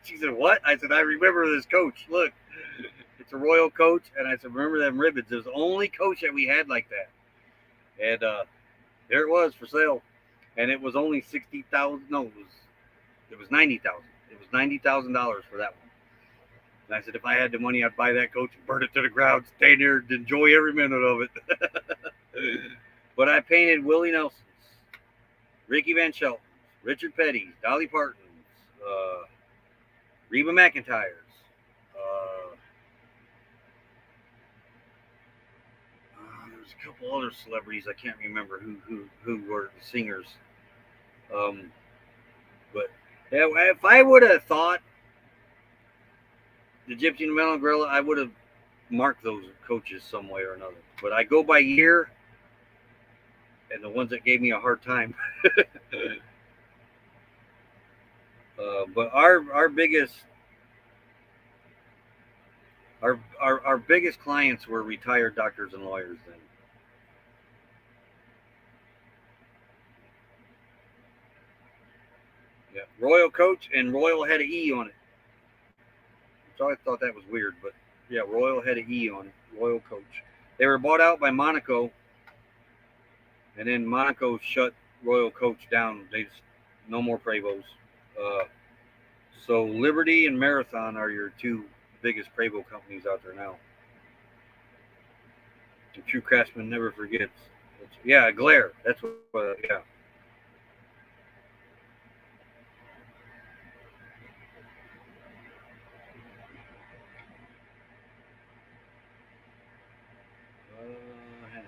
She said, what? I said, I remember this coach. Look, it's a Royal Coach. And I said, remember them ribbons? It was the only coach that we had like that. And there it was for sale. And it was only $60,000. No, it was $90,000. It was $90,000 for that one. And I said, if I had the money, I'd buy that coach and burn it to the ground, stay there, and enjoy every minute of it. But I painted Willie Nelson's, Ricky Van Shelton's, Richard Petty's, Dolly Parton's, Reba McEntire's. There's a couple other celebrities I can't remember who were the singers. But if I would have thought the Gypsy and the Melon Gorilla, I would have marked those coaches some way or another. But I go by year and the ones that gave me a hard time. But our biggest clients were retired doctors and lawyers then. Yeah, Royal Coach, and Royal had an E on it. always thought that was weird, but yeah, Royal had an E on it. Royal Coach. They were bought out by Monaco, and then Monaco shut Royal Coach down. They just, no more Prevosts. Uh, so Liberty and Marathon are your two biggest Prevost companies out there now. The true craftsman never forgets. Yeah, Glare. That's what. Yeah.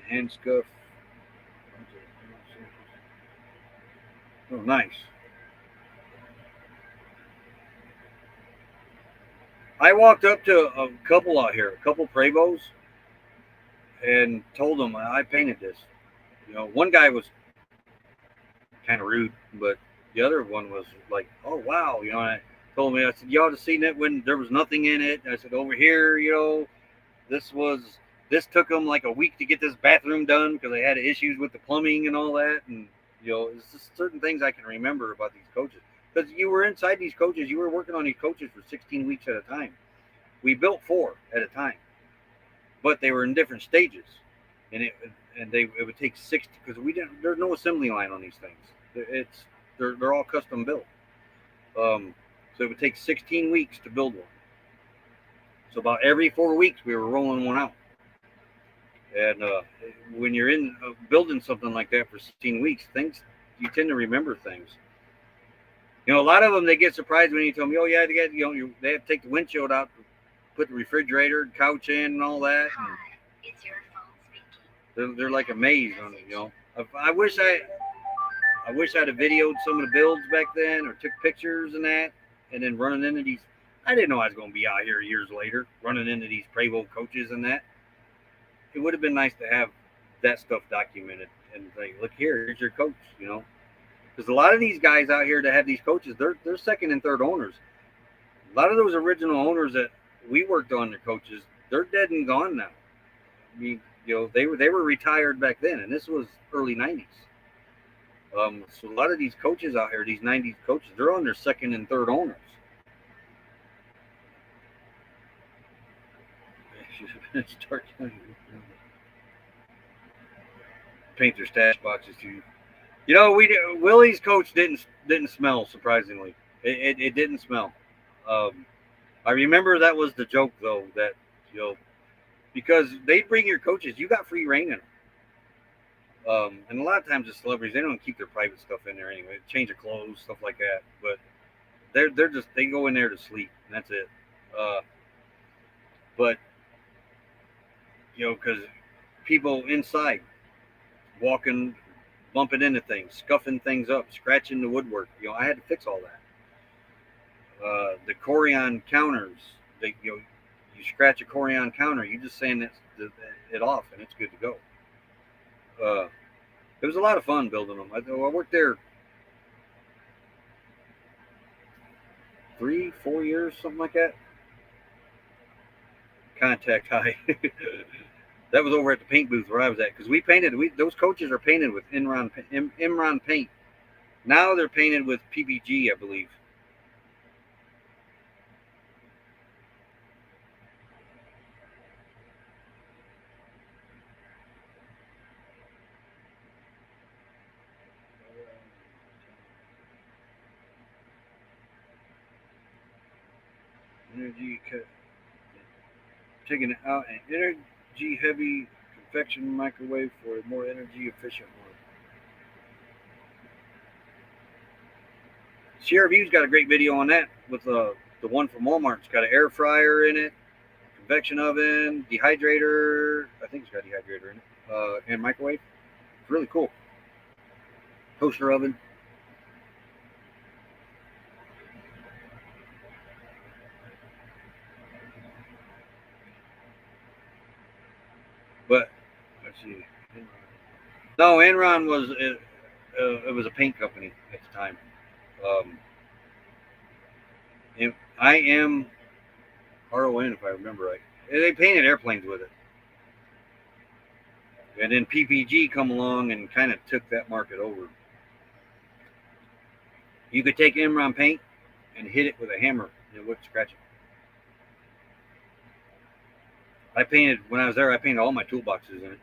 Hand scuff. Oh, nice. I walked up to a couple out here, a couple Prevosts, and told them I painted this. One guy was kind of rude, but the other one was like, "Oh wow," and I told me, I said, "You ought to seen it when there was nothing in it." I said, "Over here, this was this took them like a week to get this bathroom done because they had issues with the plumbing and all that." And it's just certain things I can remember about these coaches because you were inside these coaches, you were working on these coaches for 16 weeks at a time. We built 4 at a time, but they were in different stages, and it would take 6 because we didn't. There's no assembly line on these things. They're all custom built. So it would take 16 weeks to build one. So about every 4 weeks we were rolling one out. And when you're in building something like that for 16 weeks, things you tend to remember things. A lot of them they get surprised when you tell me, "Oh yeah, they have to take the windshield out, put the refrigerator, couch in, and all that." And it's your phone speaking. They're like amazed on it. I wish I'd have videoed some of the builds back then or took pictures and that, and then running into these. I didn't know I was going to be out here years later running into these Prevost coaches and that. It would have been nice to have that stuff documented and like, look here's your coach. Because a lot of these guys out here that have these coaches, they're second and third owners. A lot of those original owners that we worked on their coaches, they're dead and gone now. I mean, they were retired back then, and this was early '90s. So a lot of these coaches out here, these '90s coaches, they're on their second and third owners. Start paint their stash boxes too. Willie's coach didn't smell, surprisingly. It didn't smell. I remember that was the joke though, that because they bring your coaches, you got free reign in them. And a lot of times the celebrities, they don't keep their private stuff in there anyway. Change of clothes, stuff like that. But they go in there to sleep, and that's it. But because people inside walking, bumping into things, scuffing things up, scratching the woodwork. I had to fix all that. The Corian counters, you scratch a Corian counter, you just sand it off, and it's good to go. It was a lot of fun building them. I worked there 3-4 years, something like that. Contact high. That was over at the paint booth where I was at because those coaches are painted with Imron paint. Now they're painted with PPG, I believe. Energy taking it out an energy heavy convection microwave for a more energy efficient one. CRV's got a great video on that with the one from Walmart. It's got an air fryer in it, convection oven, dehydrator. I think it's got a dehydrator in it, and microwave. It's really cool. Toaster oven. But let's see. No, Enron was it was a paint company at the time. I am RON if I remember right. They painted airplanes with it, and then PPG come along and kind of took that market over. You could take Enron paint and hit it with a hammer, and it wouldn't scratch it. When I was there, I painted all my toolboxes in it.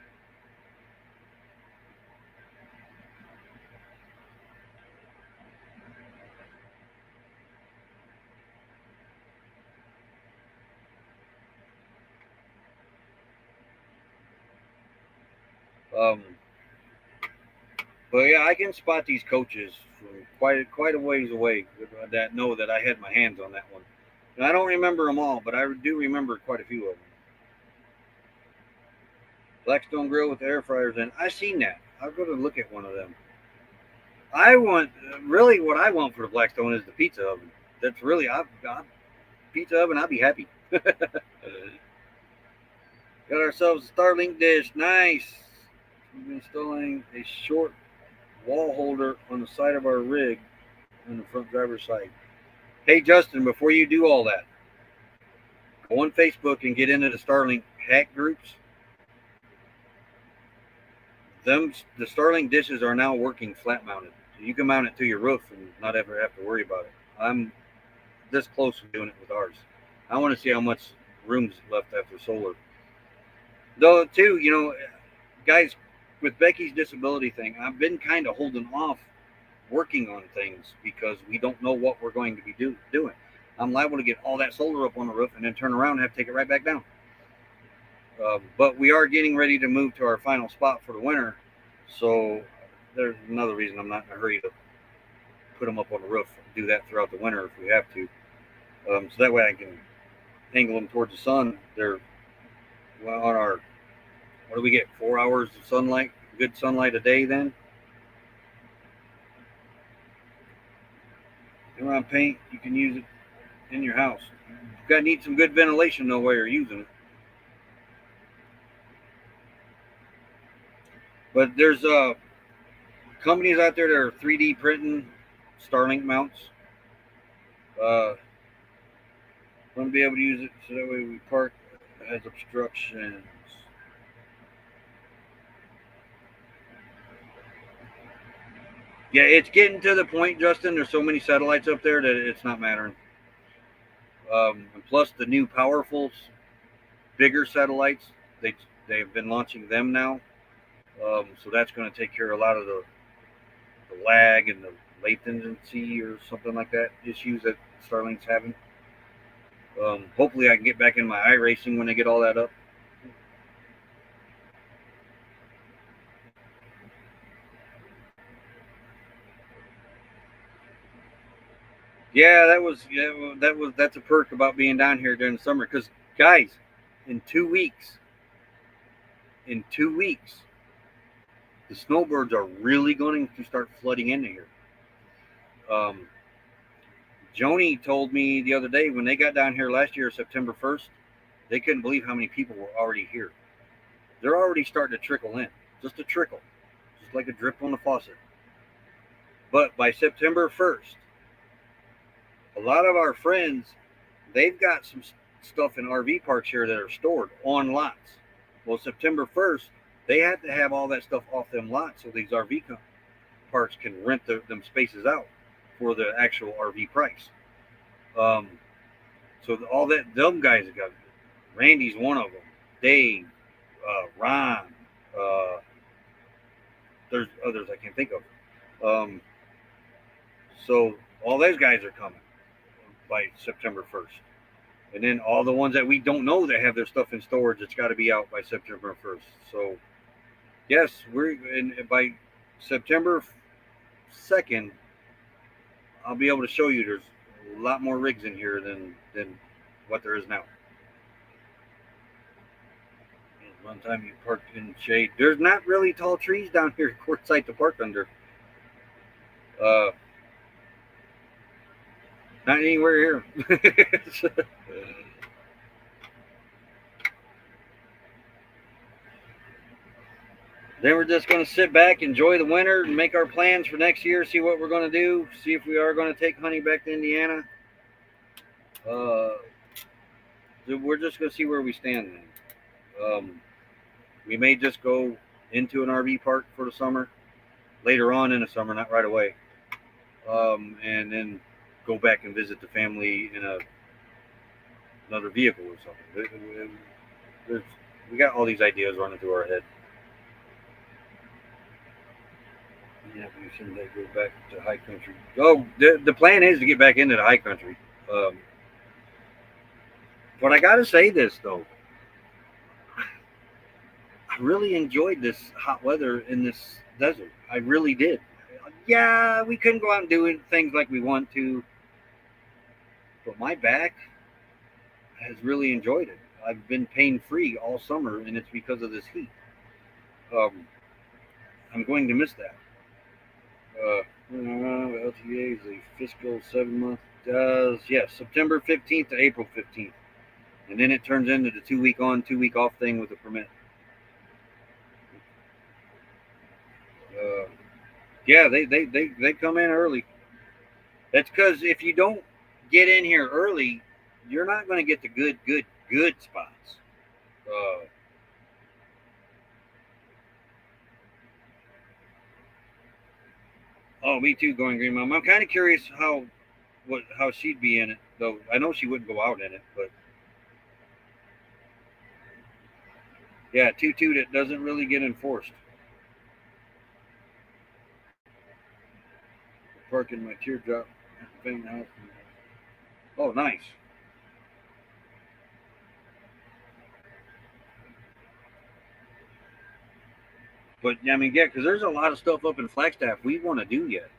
Um, but yeah, I can spot these coaches from quite a ways away that know that I had my hands on that one. And I don't remember them all, but I do remember quite a few of them. Blackstone grill with air fryers in. I've seen that. I'll go to look at one of them. I want really what I want for the Blackstone is the pizza oven. That's really pizza oven. I'll be happy. Got ourselves a Starlink dish. Nice. We're installing a short wall holder on the side of our rig on the front driver's side. Hey Justin, before you do all that, go on Facebook and get into the Starlink hack groups. The Starlink dishes are now working flat mounted. So you can mount it to your roof and not ever have to worry about it. I'm this close to doing it with ours. I want to see how much room's left after solar. Though, too, guys, with Becky's disability thing, I've been kind of holding off working on things because we don't know what we're going to be doing. I'm liable to get all that solar up on the roof and then turn around and have to take it right back down. But we are getting ready to move to our final spot for the winter, so there's another reason I'm not in a hurry to put them up on the roof. Do that throughout the winter if we have to, so that way I can angle them towards the sun. They're on our what do we get? 4 hours of sunlight, good sunlight a day. Then you want to paint, you can use it in your house. You've got to need some good ventilation though while you're using it. But there's companies out there that are 3D printing Starlink mounts. Want to be able to use it so that way we park as obstructions. Yeah, it's getting to the point, Justin. There's so many satellites up there that it's not mattering. And plus, the new powerful, bigger satellites, they've been launching them now. So that's going to take care of a lot of the lag and the latency or something like that issues that Starlink's having. Hopefully, I can get back in my iRacing when I get all that up. Yeah, that's a perk about being down here during the summer. Because guys, in 2 weeks, in 2 weeks, the snowbirds are really going to start flooding into here. Joni told me the other day when they got down here last year, September 1st, they couldn't believe how many people were already here. They're already starting to trickle in, just a trickle, just like a drip on the faucet. But by September 1st, a lot of our friends, they've got some stuff in RV parks here that are stored on lots. Well, September 1st, they have to have all that stuff off them lots so these RV parks can rent them spaces out for the actual RV price. So all that, them guys have got it. Randy's one of them. Dave, Ron, there's others I can't think of. So all those guys are coming by September 1st. And then all the ones that we don't know that have their stuff in storage, it's got to be out by September 1st. So, yes, by September 2nd, I'll be able to show you there's a lot more rigs in here than what there is now. One time you parked in shade. There's not really tall trees down here courtside to park under. Not anywhere here. Then we're just going to sit back, enjoy the winter, and make our plans for next year, see what we're going to do, see if we are going to take Honey back to Indiana. We're just going to see where we stand then. We may just go into an RV park for the summer, later on in the summer, not right away, and then go back and visit the family in another vehicle or something. We got all these ideas running through our head. Yeah, we shouldn't go back to high country. Oh, the plan is to get back into the high country. Um, but I got to say this though, I really enjoyed this hot weather in this desert. I really did. Yeah, we couldn't go out and do things like we want to, but my back has really enjoyed it. I've been pain free all summer, and it's because of this heat. Um, I'm going to miss that. LTA is a fiscal 7 month. September 15th to April 15th, and then it turns into the 2 week on, 2 week off thing with a permit. Uh, yeah, they come in early. That's because if you don't get in here early, you're not going to get the good spots. Uh, oh, me too, going green mom. I'm kind of curious how she'd be in it, though. I know she wouldn't go out in it, but yeah, 2-2 that doesn't really get enforced. Parking my teardrop thing house. Oh, nice. But I mean, yeah, because there's a lot of stuff up in Flagstaff we want to do yet.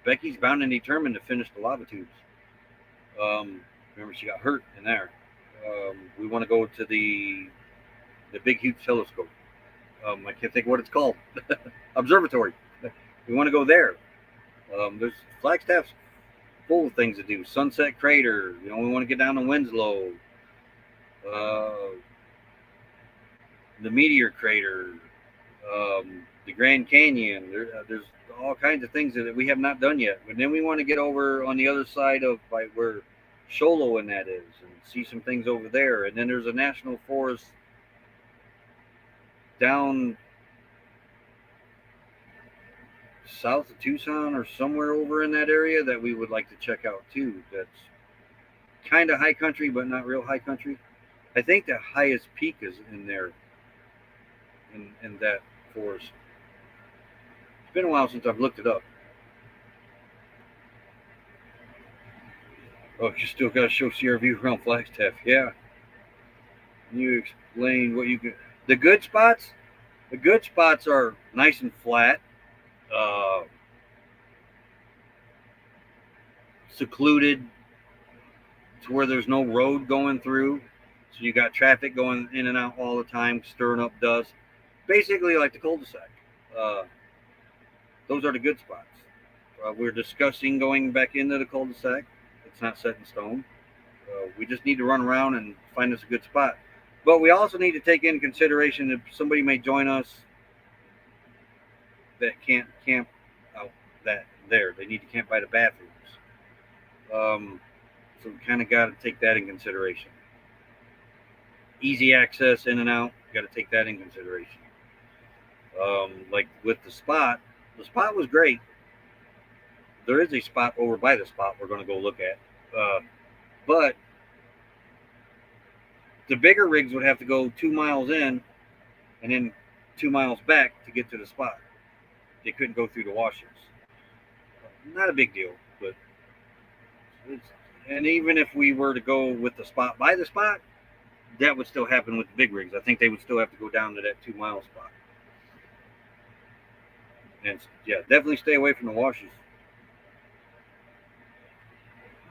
Becky's bound and determined to finish the lava tubes. Remember, she got hurt in there. We want to go to the big huge telescope. I can't think of what it's called. Observatory. We want to go there. There's Flagstaff's full of things to do. Sunset Crater. We want to get down to Winslow. Uh, the Meteor Crater. The Grand Canyon. There's all kinds of things that we have not done yet. But then we want to get over on the other side of where Sholo and that is, and see some things over there. And then there's a national forest down south of Tucson or somewhere over in that area that we would like to check out too. That's kind of high country, but not real high country. I think the highest peak is in there, in that forest. It's been a while since I've looked it up. Oh, you still got to show CRV around Flagstaff. Yeah. You explain what you can. The good spots. The good spots are nice and flat, uh, secluded, to where there's no road going through, so you got traffic going in and out all the time, stirring up dust. Basically, like the cul-de-sac. Uh, those are the good spots. We're discussing going back into the cul-de-sac. It's not set in stone. We just need to run around and find us a good spot. But we also need to take into consideration that somebody may join us that can't camp out that there. They need to camp by the bathrooms. So we kind of got to take that in consideration. Easy access in and out. Got to take that in consideration. Like with the spot was great. There is a spot over by the spot we're going to go look at. But the bigger rigs would have to go 2 miles in and then 2 miles back to get to the spot. They couldn't go through the washers. Not a big deal, but and even if we were to go with the spot by the spot, that would still happen with the big rigs. I think they would still have to go down to that 2 mile spot. And yeah, definitely stay away from the washers.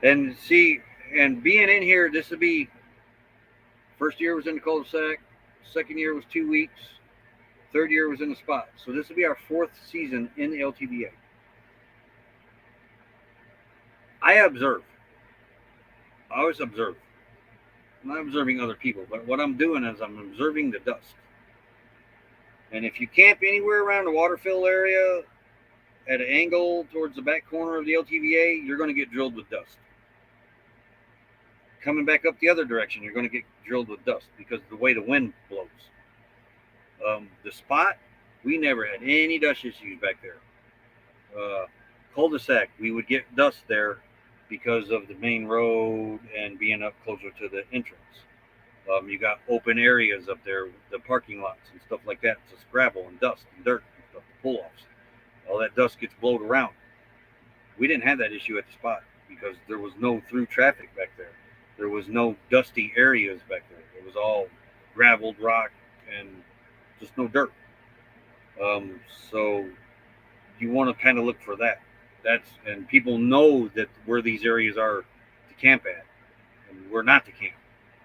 And see, and being in here, this would be first year was in the cul-de-sac, second year was 2 weeks, third year was in the spot. So this will be our fourth season in the LTVA. I observe. I always observe. I'm not observing other people, but what I'm doing is I'm observing the dust. And if you camp anywhere around the waterfill area at an angle towards the back corner of the LTVA, you're going to get drilled with dust. Coming back up the other direction, you're going to get drilled with dust because of the way the wind blows. The spot, we never had any dust issues back there. Cul-de-sac, we would get dust there because of the main road and being up closer to the entrance. You got open areas up there, the parking lots and stuff like that. It's just gravel and dust and dirt and stuff, pull offs. All that dust gets blown around. We didn't have that issue at the spot because there was no through traffic back there. There was no dusty areas back there. It was all graveled rock and just no dirt. Um, so you want to kind of look for that. And people know that where these areas are to camp at, and we're not to camp.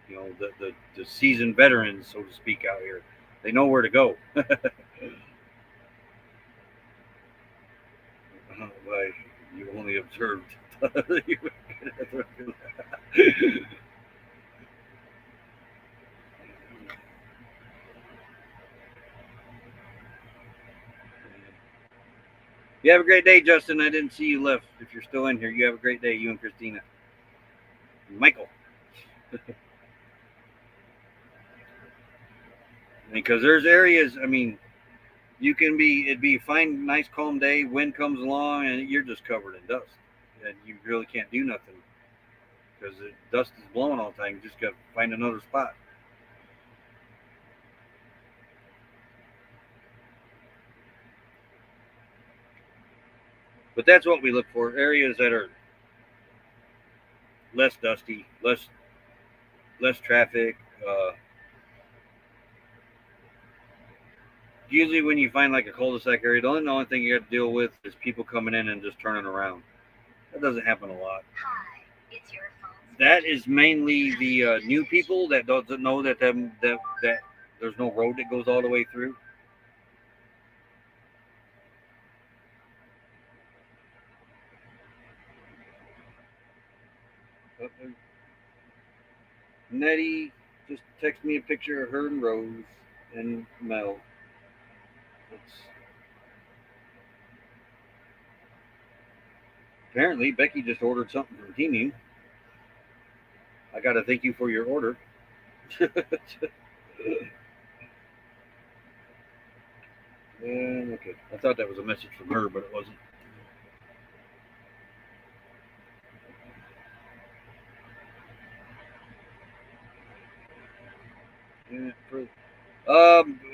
You know, the seasoned veterans, so to speak, out here, they know where to go. Like you only observed. You have a great day, Justin. I didn't see you left. If you're still in here, you have a great day, you and Christina. Michael. Because there's areas, I mean, it'd be a fine, nice, calm day, wind comes along, and you're just covered in dust. And you really can't do nothing because the dust is blowing all the time. You just got to find another spot. But that's what we look for, areas that are less dusty, less traffic. Usually when you find like a cul-de-sac area, the only thing you have to deal with is people coming in and just turning around. That doesn't happen a lot. That is mainly the new people that doesn't know that there's no road that goes all the way through. Nettie just texted me a picture of her and Rose and Mel. Apparently, Becky just ordered something from Teaming. I got to thank you for your order. And okay, I thought that was a message from her, but it wasn't.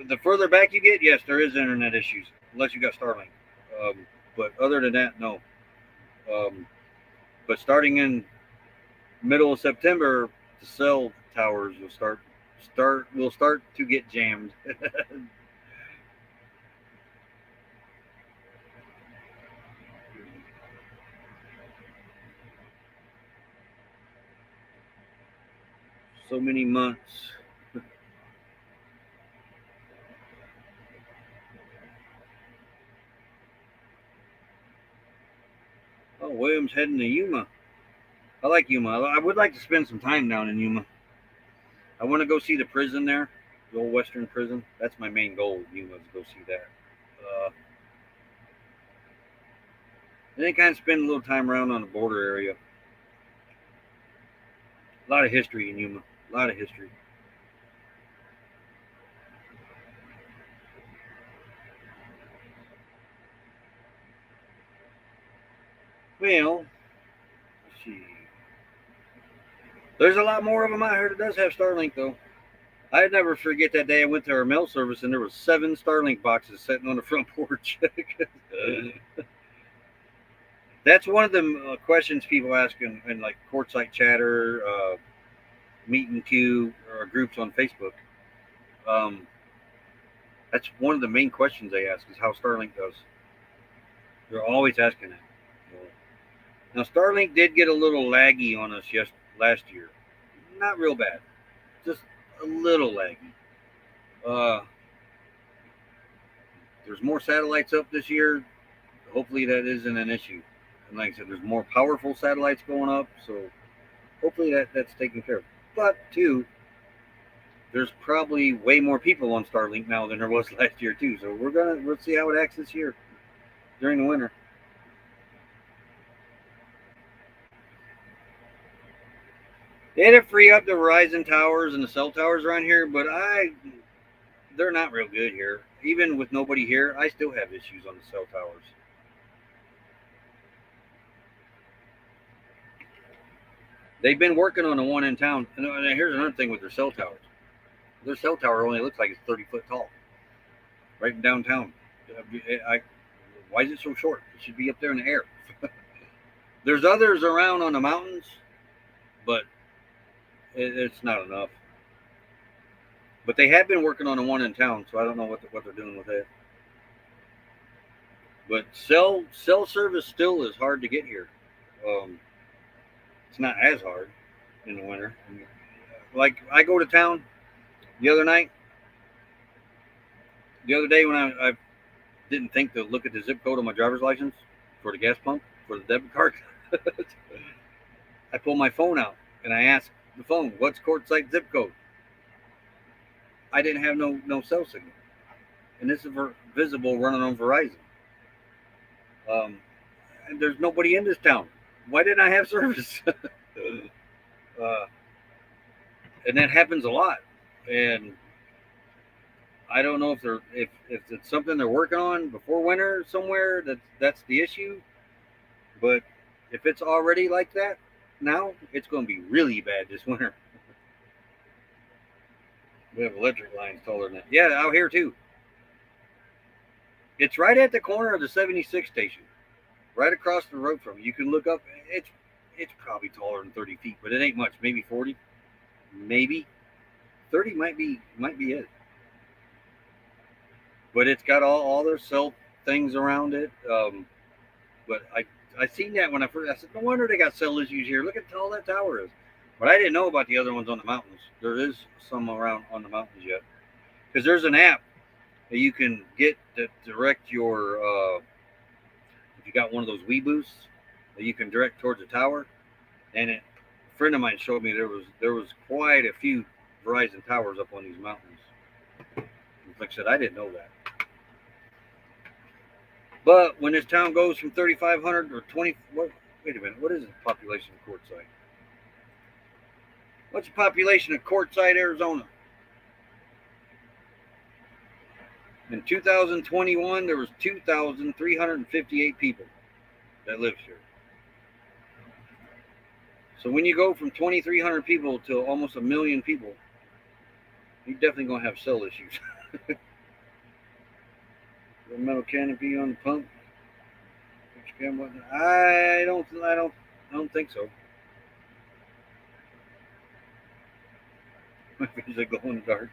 The further back you get, yes, there is internet issues, unless you got Starlink. But other than that, no. But starting in middle of September, the cell towers will start to get jammed. So many months. Oh, William's heading to Yuma. I like Yuma. I would like to spend some time down in Yuma. I want to go see the prison there, the old Western prison. That's my main goal, Yuma, to go see that. And then kind of spend a little time around on the border area. A lot of history in Yuma. A lot of history. Well, let's see. There's a lot more of them out here that does have Starlink, though. I'd never forget that day I went to our mail service and there were 7 Starlink boxes sitting on the front porch. That's one of the questions people ask in like courtside chatter, meet and queue, or groups on Facebook. That's one of the main questions they ask is how Starlink does. They're always asking that. Now Starlink did get a little laggy on us last year. Not real bad, just a little laggy. There's more satellites up this year. Hopefully that isn't an issue. And like I said, there's more powerful satellites going up, so hopefully that's taken care of. But too, there's probably way more people on Starlink now than there was last year too. So we'll see how it acts this year during the winter. They had to free up the Verizon towers and the cell towers around here, but they're not real good here. Even with nobody here, I still have issues on the cell towers. They've been working on the one in town. And here's another thing with their cell towers. Their cell tower only looks like it's 30 foot tall, right in downtown. I, why is it so short? It should be up there in the air. There's others around on the mountains, but it's not enough. But they have been working on the one in town, so I don't know what they're doing with it. But cell service still is hard to get here. Um, it's not as hard in the winter. Like I go to town the other night, the other day when I didn't think to look at the zip code on my driver's license for the gas pump for the debit card. I pull my phone out and I ask the phone, "What's Quartzsite zip code?" I didn't have no cell signal, and this is visible running on Verizon. Um, and there's nobody in this town. Why didn't I have service? And that happens a lot. And I don't know if it's something they're working on before winter somewhere. That's the issue. But if it's already like that now, it's going to be really bad this winter. We have electric lines taller than that. Yeah, out here too. It's right at the corner of the 76 station, right across the road from you. You can look up. It's probably taller than 30 feet, but it ain't much. Maybe 40, maybe 30 might be it. But it's got all their cell things around it. But I seen that when I first. I said, no wonder they got cell issues here. Look at how tall that tower is. But I didn't know about the other ones on the mountains. There is some around on the mountains yet. Because there's an app that you can get that direct your. If you got one of those Wii boosts that you can direct towards the tower, and a friend of mine showed me there was quite a few Verizon towers up on these mountains. Like I said, I didn't know that. But when this town goes from 3,500 or 20, wait a minute, what is the population of Quartzsite? What's the population of Quartzsite, Arizona? In 2021, there was 2,358 people that lived here. So when you go from 2,300 people to almost a million people, you're definitely going to have cell issues. The metal canopy on the pump. I don't think so. Maybe they glow in the dark.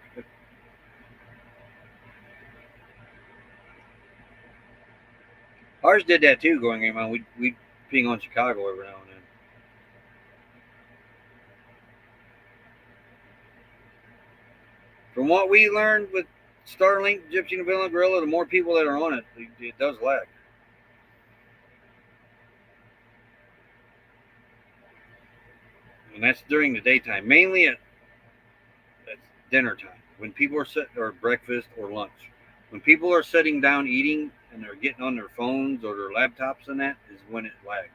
Ours did that too. Going around, we ping on Chicago every now and then. From what we learned with Starlink, Gypsy Novella, Gorilla, the more people that are on it does lag. And that's during the daytime, mainly at dinner time, when people are or breakfast or lunch. When people are sitting down eating and they're getting on their phones or their laptops and that is when it lags.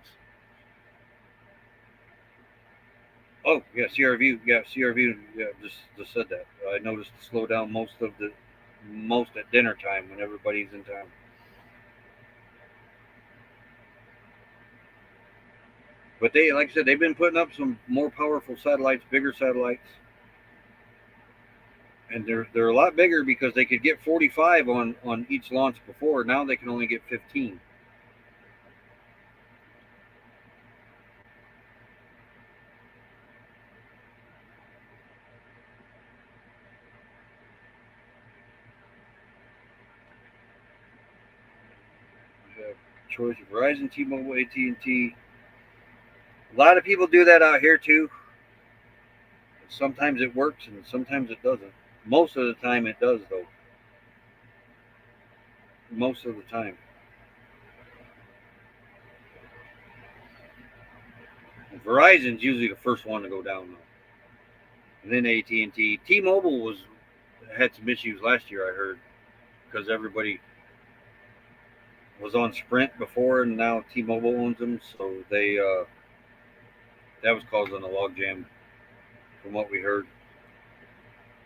Oh yeah, CRV. Yeah, CRV. Yeah, just said that. I noticed to slow down most at dinner time when everybody's in town. But they, like I said, they've been putting up some more powerful satellites, bigger satellites, and they're a lot bigger because they could get 45 on each launch before. Now they can only get 15. You have choice of Verizon, T-Mobile, AT&T. A lot of people do that out here too. Sometimes it works and sometimes it doesn't. Most of the time it does though. Most of the time. And Verizon's usually the first one to go down though. And then AT&T. T-Mobile had some issues last year I heard because everybody was on Sprint before and now T-Mobile owns them, so they that was causing a logjam from what we heard.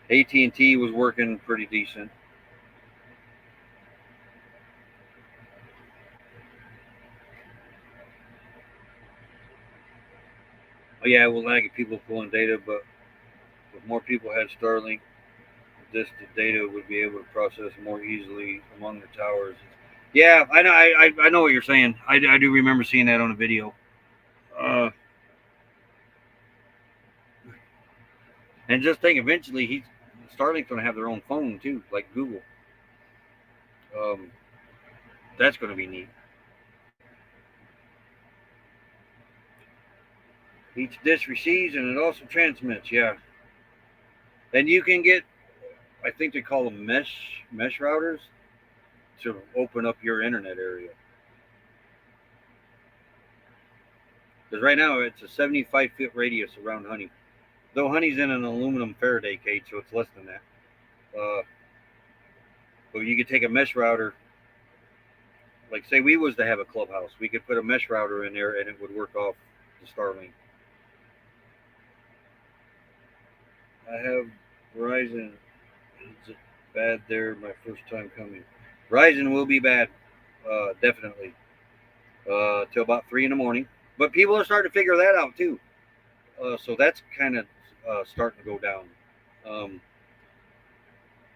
AT&T was working pretty decent. Oh, yeah, it will lag if people pulling data, but if more people had Starlink, the data would be able to process more easily among the towers. Yeah, I know. I know what you're saying. I do remember seeing that on a video. Uh, and just think, eventually, Starlink's going to have their own phone too, like Google. Um, that's going to be neat. Each dish receives and it also transmits. Yeah, and you can get, I think they call them mesh routers to open up your internet area. Because right now it's a 75-foot radius around Honey. Though Honey's in an aluminum Faraday cage, so it's less than that. Uh, but you could take a mesh router, like say we was to have a clubhouse, we could put a mesh router in there and it would work off the Starlink. I have Verizon. Is it bad there? My first time coming. Verizon will be bad, definitely, till about 3 in the morning. But people are starting to figure that out too. So that's kind of starting to go down. Um,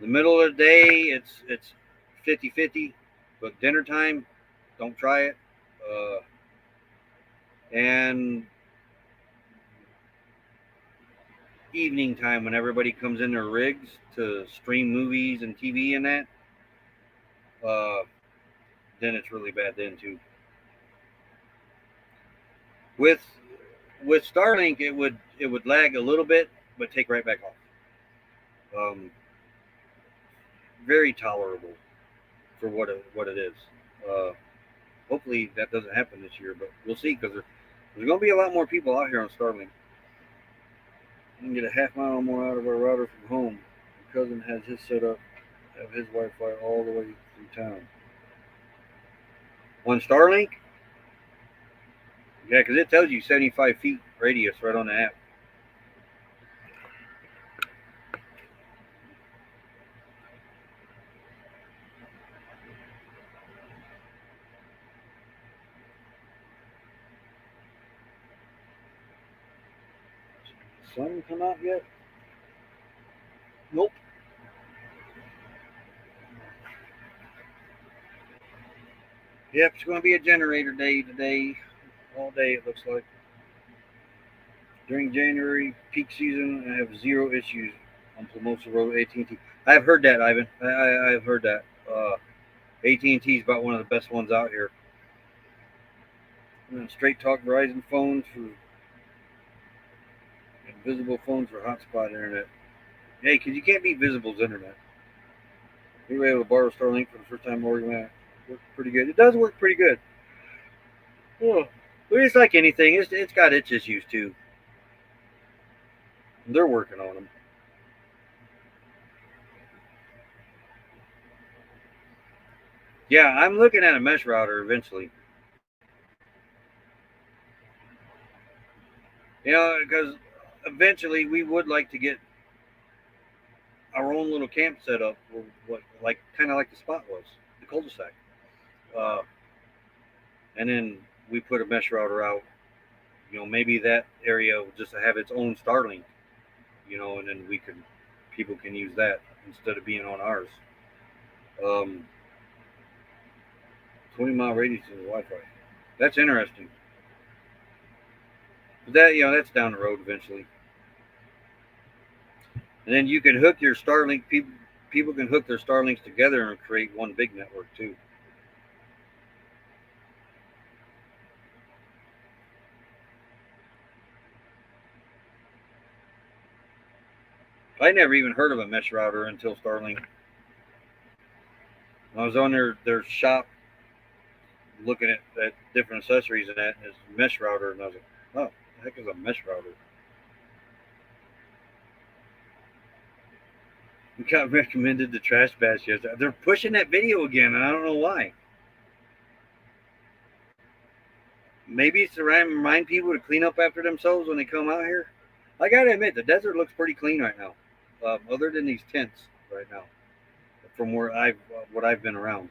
the middle of the day, it's 50-50, but dinner time, don't try it. And evening time, when everybody comes in their rigs to stream movies and TV and that, uh, then it's really bad then too. With Starlink, it would lag a little bit, but take right back off. Very tolerable for what it is. Uh, Hopefully that doesn't happen this year, but we'll see because there's going to be a lot more people out here on Starlink. We can get a half mile more out of our router from home. My cousin has his set up, have his Wi-Fi all the way through town. On Starlink, yeah, because it tells you 75 feet radius right on the app. Sun come out yet? Nope. Yep, it's going to be a generator day today, all day it looks like. During January peak season, I have zero issues on Plumosa Road, AT&T. I've heard that, Ivan. I've heard that. AT&T is about one of the best ones out here. And then straight talk Verizon phones for invisible phones for hotspot internet. Hey, because you can't beat Visible's internet. We were able to borrow Starlink for the first time Oregon. It worked pretty good. It does work pretty good. Oh, but it's like anything. It's got its issues too. They're working on them. Yeah, I'm looking at a mesh router eventually. Because eventually we would like to get our own little camp set up, like kind of like the spot was, the cul-de-sac. Uh, and then we put a mesh router out. Maybe that area will just have its own Starlink. And then people can use that instead of being on ours. Um, 20-mile radius of Wi-Fi. That's interesting. But that's down the road eventually. And then you can hook your Starlink. People can hook their Starlinks together and create one big network too. I never even heard of a mesh router until Starlink. I was on their shop looking at different accessories and that, and it's a mesh router, and I was like, oh, what the heck is a mesh router? We got recommended the trash bash yesterday. They're pushing that video again, and I don't know why. Maybe it's to remind people to clean up after themselves when they come out here. I gotta admit, the desert looks pretty clean right now, other than these tents right now, from what I've been around.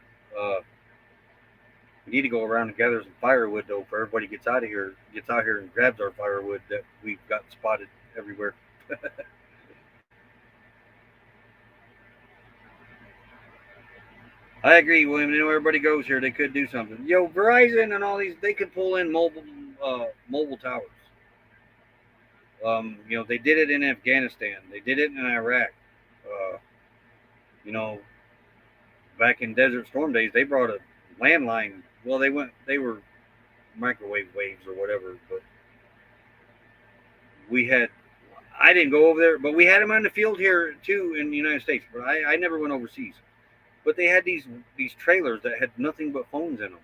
We need to go around and gather some firewood though. For everybody gets out here and grabs our firewood that we've got spotted everywhere. I agree, William. You know, everybody goes here. They could do something. Verizon and all these, they could pull in mobile towers. They did it in Afghanistan. They did it in Iraq. Uh, you know, back in Desert Storm days, they brought a landline. Well, they were microwave waves or whatever, but we had. I didn't go over there, but we had them on the field here too in the United States. But I never went overseas. But they had these trailers that had nothing but phones in them,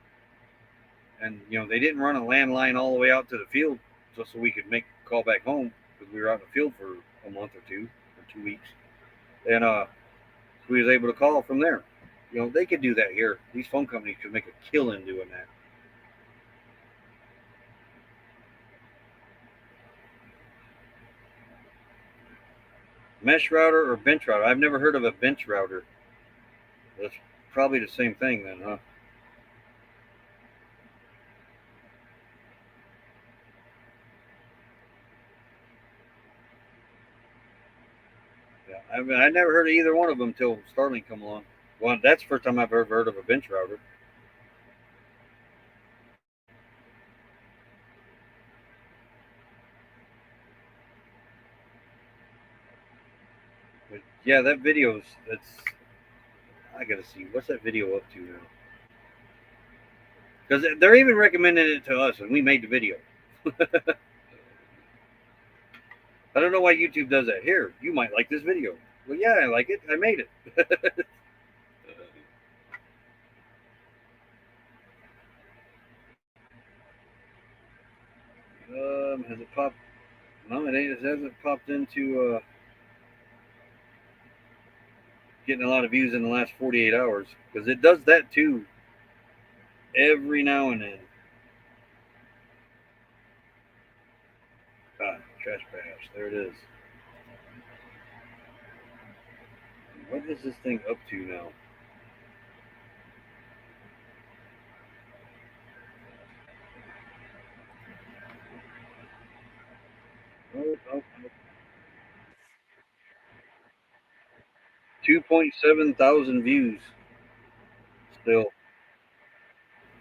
and they didn't run a landline all the way out to the field just so we could make a call back home because we were out in the field for a month or 2 weeks, and we was able to call from there. They could do that here. These phone companies could make a killing doing that. Mesh router or bench router? I've never heard of a bench router. That's probably the same thing then, huh? Yeah, I never heard of either one of them until Starlink come along. Well, that's the first time I've ever heard of a bench router. But yeah, that video's that's I gotta see what's that video up to now. Because they're even recommending it to us, and we made the video. I don't know why YouTube does that. Here, you might like this video. Well, yeah, I like it. I made it. Has it popped? No, it ain't. It hasn't popped into getting a lot of views in the last 48 hours because it does that too every now and then. Ah, trash bash. There it is. What is this thing up to now? Oh, oh, oh. 2.7 thousand views still.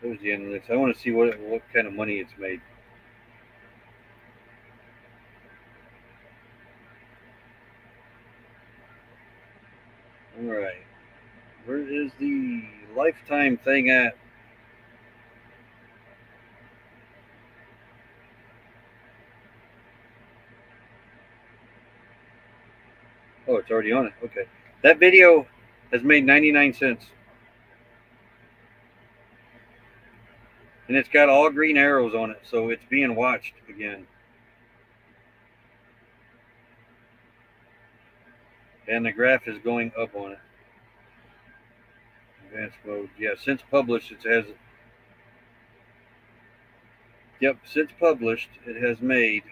There's the analytics. I want to see what kind of money it's made. All right. Where is the lifetime thing at? Oh, it's already on it. Okay. That video has made 99 cents. And it's got all green arrows on it, so it's being watched again. And the graph is going up on it. Advanced mode. Yeah, since published, it has. Yep, since published, it has made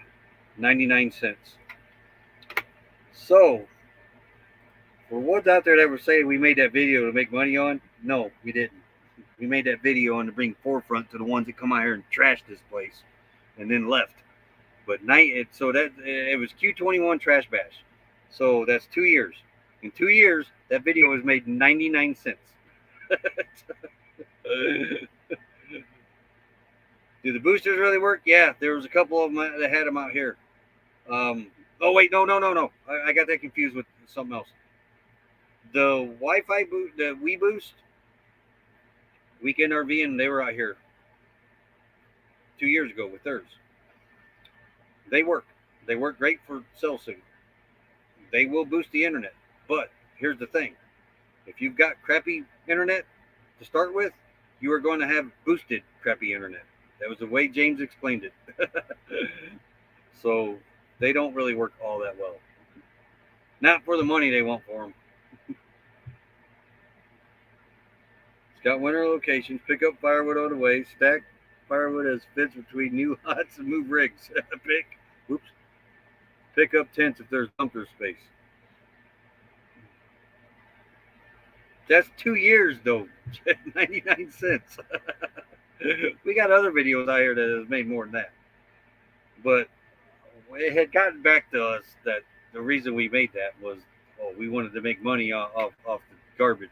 99 cents. So, for ones out there that were saying we made that video to make money on, no, we didn't. We made that video on to bring forefront to the ones that come out here and trash this place, and then left. But so that it was Q21 Trash Bash. So that's 2 years. In 2 years, that video has made 99 cents. Do the boosters really work? Yeah, there was a couple of them that had them out here. Oh wait, no. I got that confused with something else. The Wi-Fi boost, the We Boost, Weekend RV, and they were out here 2 years ago with theirs. They work. They work great for cell sign. They will boost the internet. But here's the thing: if you've got crappy internet to start with, you are going to have boosted crappy internet. That was the way James explained it. So they don't really work all that well. Not for the money they want for them. It's got winter locations. Pick up firewood on the way. Stack firewood as fits between new huts and move rigs. Pick up tents if there's bunker space. That's 2 years though. 99 cents. We got other videos out here that has made more than that. But it had gotten back to us that the reason we made that was, oh, we wanted to make money off the garbage.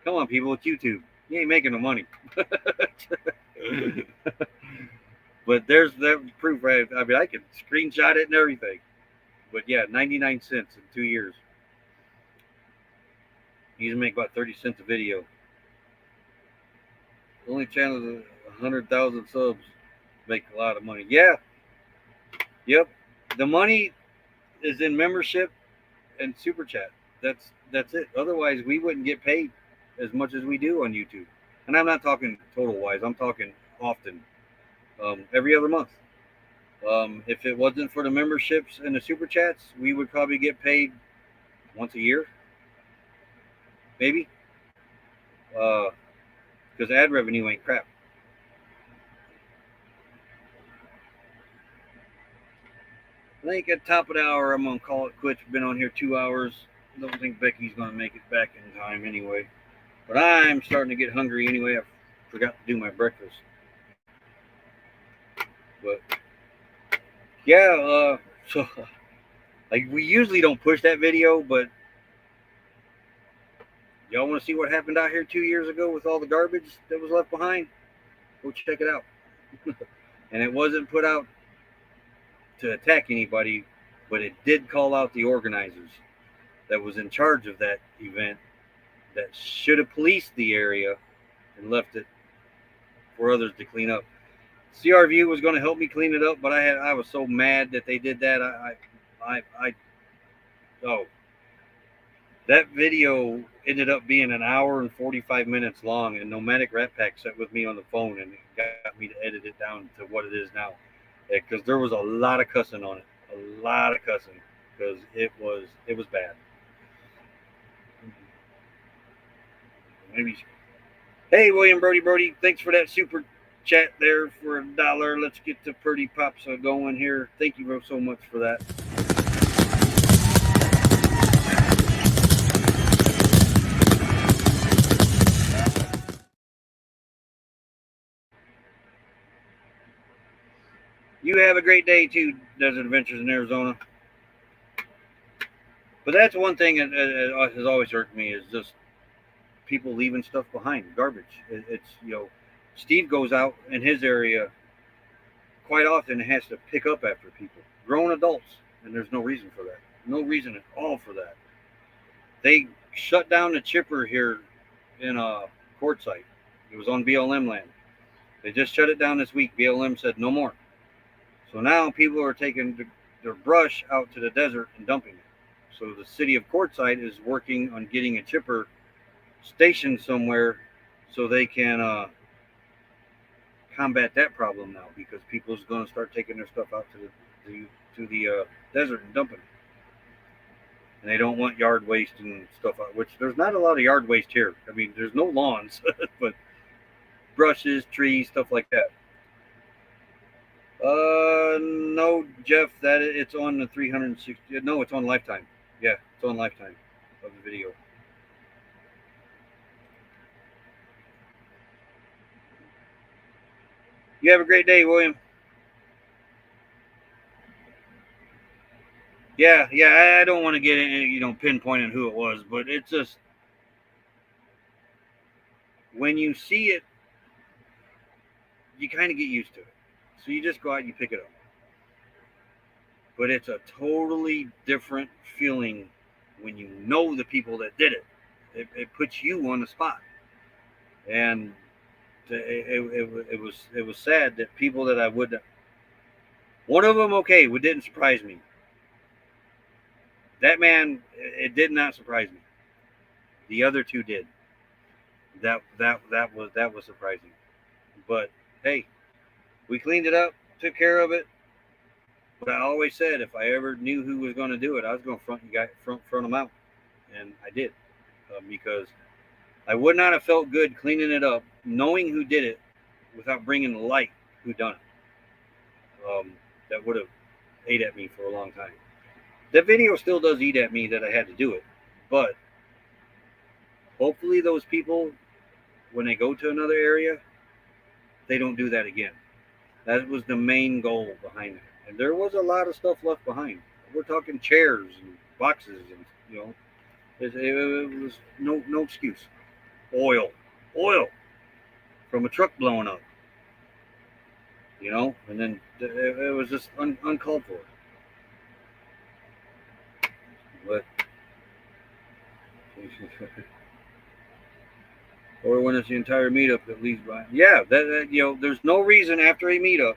Come on, people, it's YouTube. You ain't making no money. But there's that proof, right? I mean, I can screenshot it and everything. But yeah, 99 cents in 2 years. You can make about 30 cents a video. The only channel with 100,000 subs make a lot of money. Yeah, yep. The money is in membership and super chat. That's it. Otherwise, we wouldn't get paid as much as we do on YouTube. And I'm not talking total wise. I'm talking often, every other month. If it wasn't for the memberships and the super chats, we would probably get paid once a year, maybe. Because ad revenue ain't crap. I think at the top of the hour, I'm gonna call it quits. Been on here 2 hours. I don't think Becky's gonna make it back in time anyway. But I'm starting to get hungry anyway. I forgot to do my breakfast. But yeah, so like we usually don't push that video, but y'all want to see what happened out here 2 years ago with all the garbage that was left behind? Go check it out. And it wasn't put out to attack anybody, but it did call out the organizers that was in charge of that event that should have policed the area and left it for others to clean up. CRView was going to help me clean it up, but I was so mad that they did that. Oh, that video ended up being an hour and 45 minutes long, and Nomadic Rat Pack sat with me on the phone and got me to edit it down to what it is now, because there was a lot of cussing on it, a lot of cussing, because it was bad. Maybe. Hey, William Brody, thanks for that super chat there for $1. Let's get the Purdy Pops going here. Thank you so much for that. You have a great day too, Desert Adventures in Arizona. But that's one thing that has always irked me is just people leaving stuff behind, garbage. It's, Steve goes out in his area quite often and has to pick up after people, grown adults, and there's no reason for that. No reason at all for that. They shut down the chipper here in Quartzsite. It was on BLM land. They just shut it down this week. BLM said no more. So now people are taking their brush out to the desert and dumping it. So the city of Quartzsite is working on getting a chipper stationed somewhere so they can combat that problem now, because people's going to start taking their stuff out to the desert and dumping it. And they don't want yard waste and stuff out, which there's not a lot of yard waste here. I mean, there's no lawns, but brushes, trees, stuff like that. No, Jeff, that it's on the 360. No, it's on Lifetime. Yeah, it's on Lifetime of the video. You have a great day, William. Yeah, I don't want to get in, pinpointing who it was, but it's just when you see it, you kind of get used to it. So you just go out and you pick it up. But it's a totally different feeling when you know the people that did it. It puts you on the spot. And it was sad that people that I would. One of them, okay, it didn't surprise me. That man, it did not surprise me. The other two did. That was surprising. But hey, we cleaned it up, took care of it. But I always said if I ever knew who was going to do it, I was going to front them out, and I did, because I would not have felt good cleaning it up, knowing who did it, without bringing to light who done it. That would have ate at me for a long time. That video still does eat at me that I had to do it, but hopefully those people, when they go to another area, they don't do that again. That was the main goal behind it. And there was a lot of stuff left behind. We're talking chairs and boxes, and it was no excuse. Oil from a truck blowing up, and then it was just uncalled for. But or when it's the entire meetup that leaves behind. Yeah, there's no reason after a meetup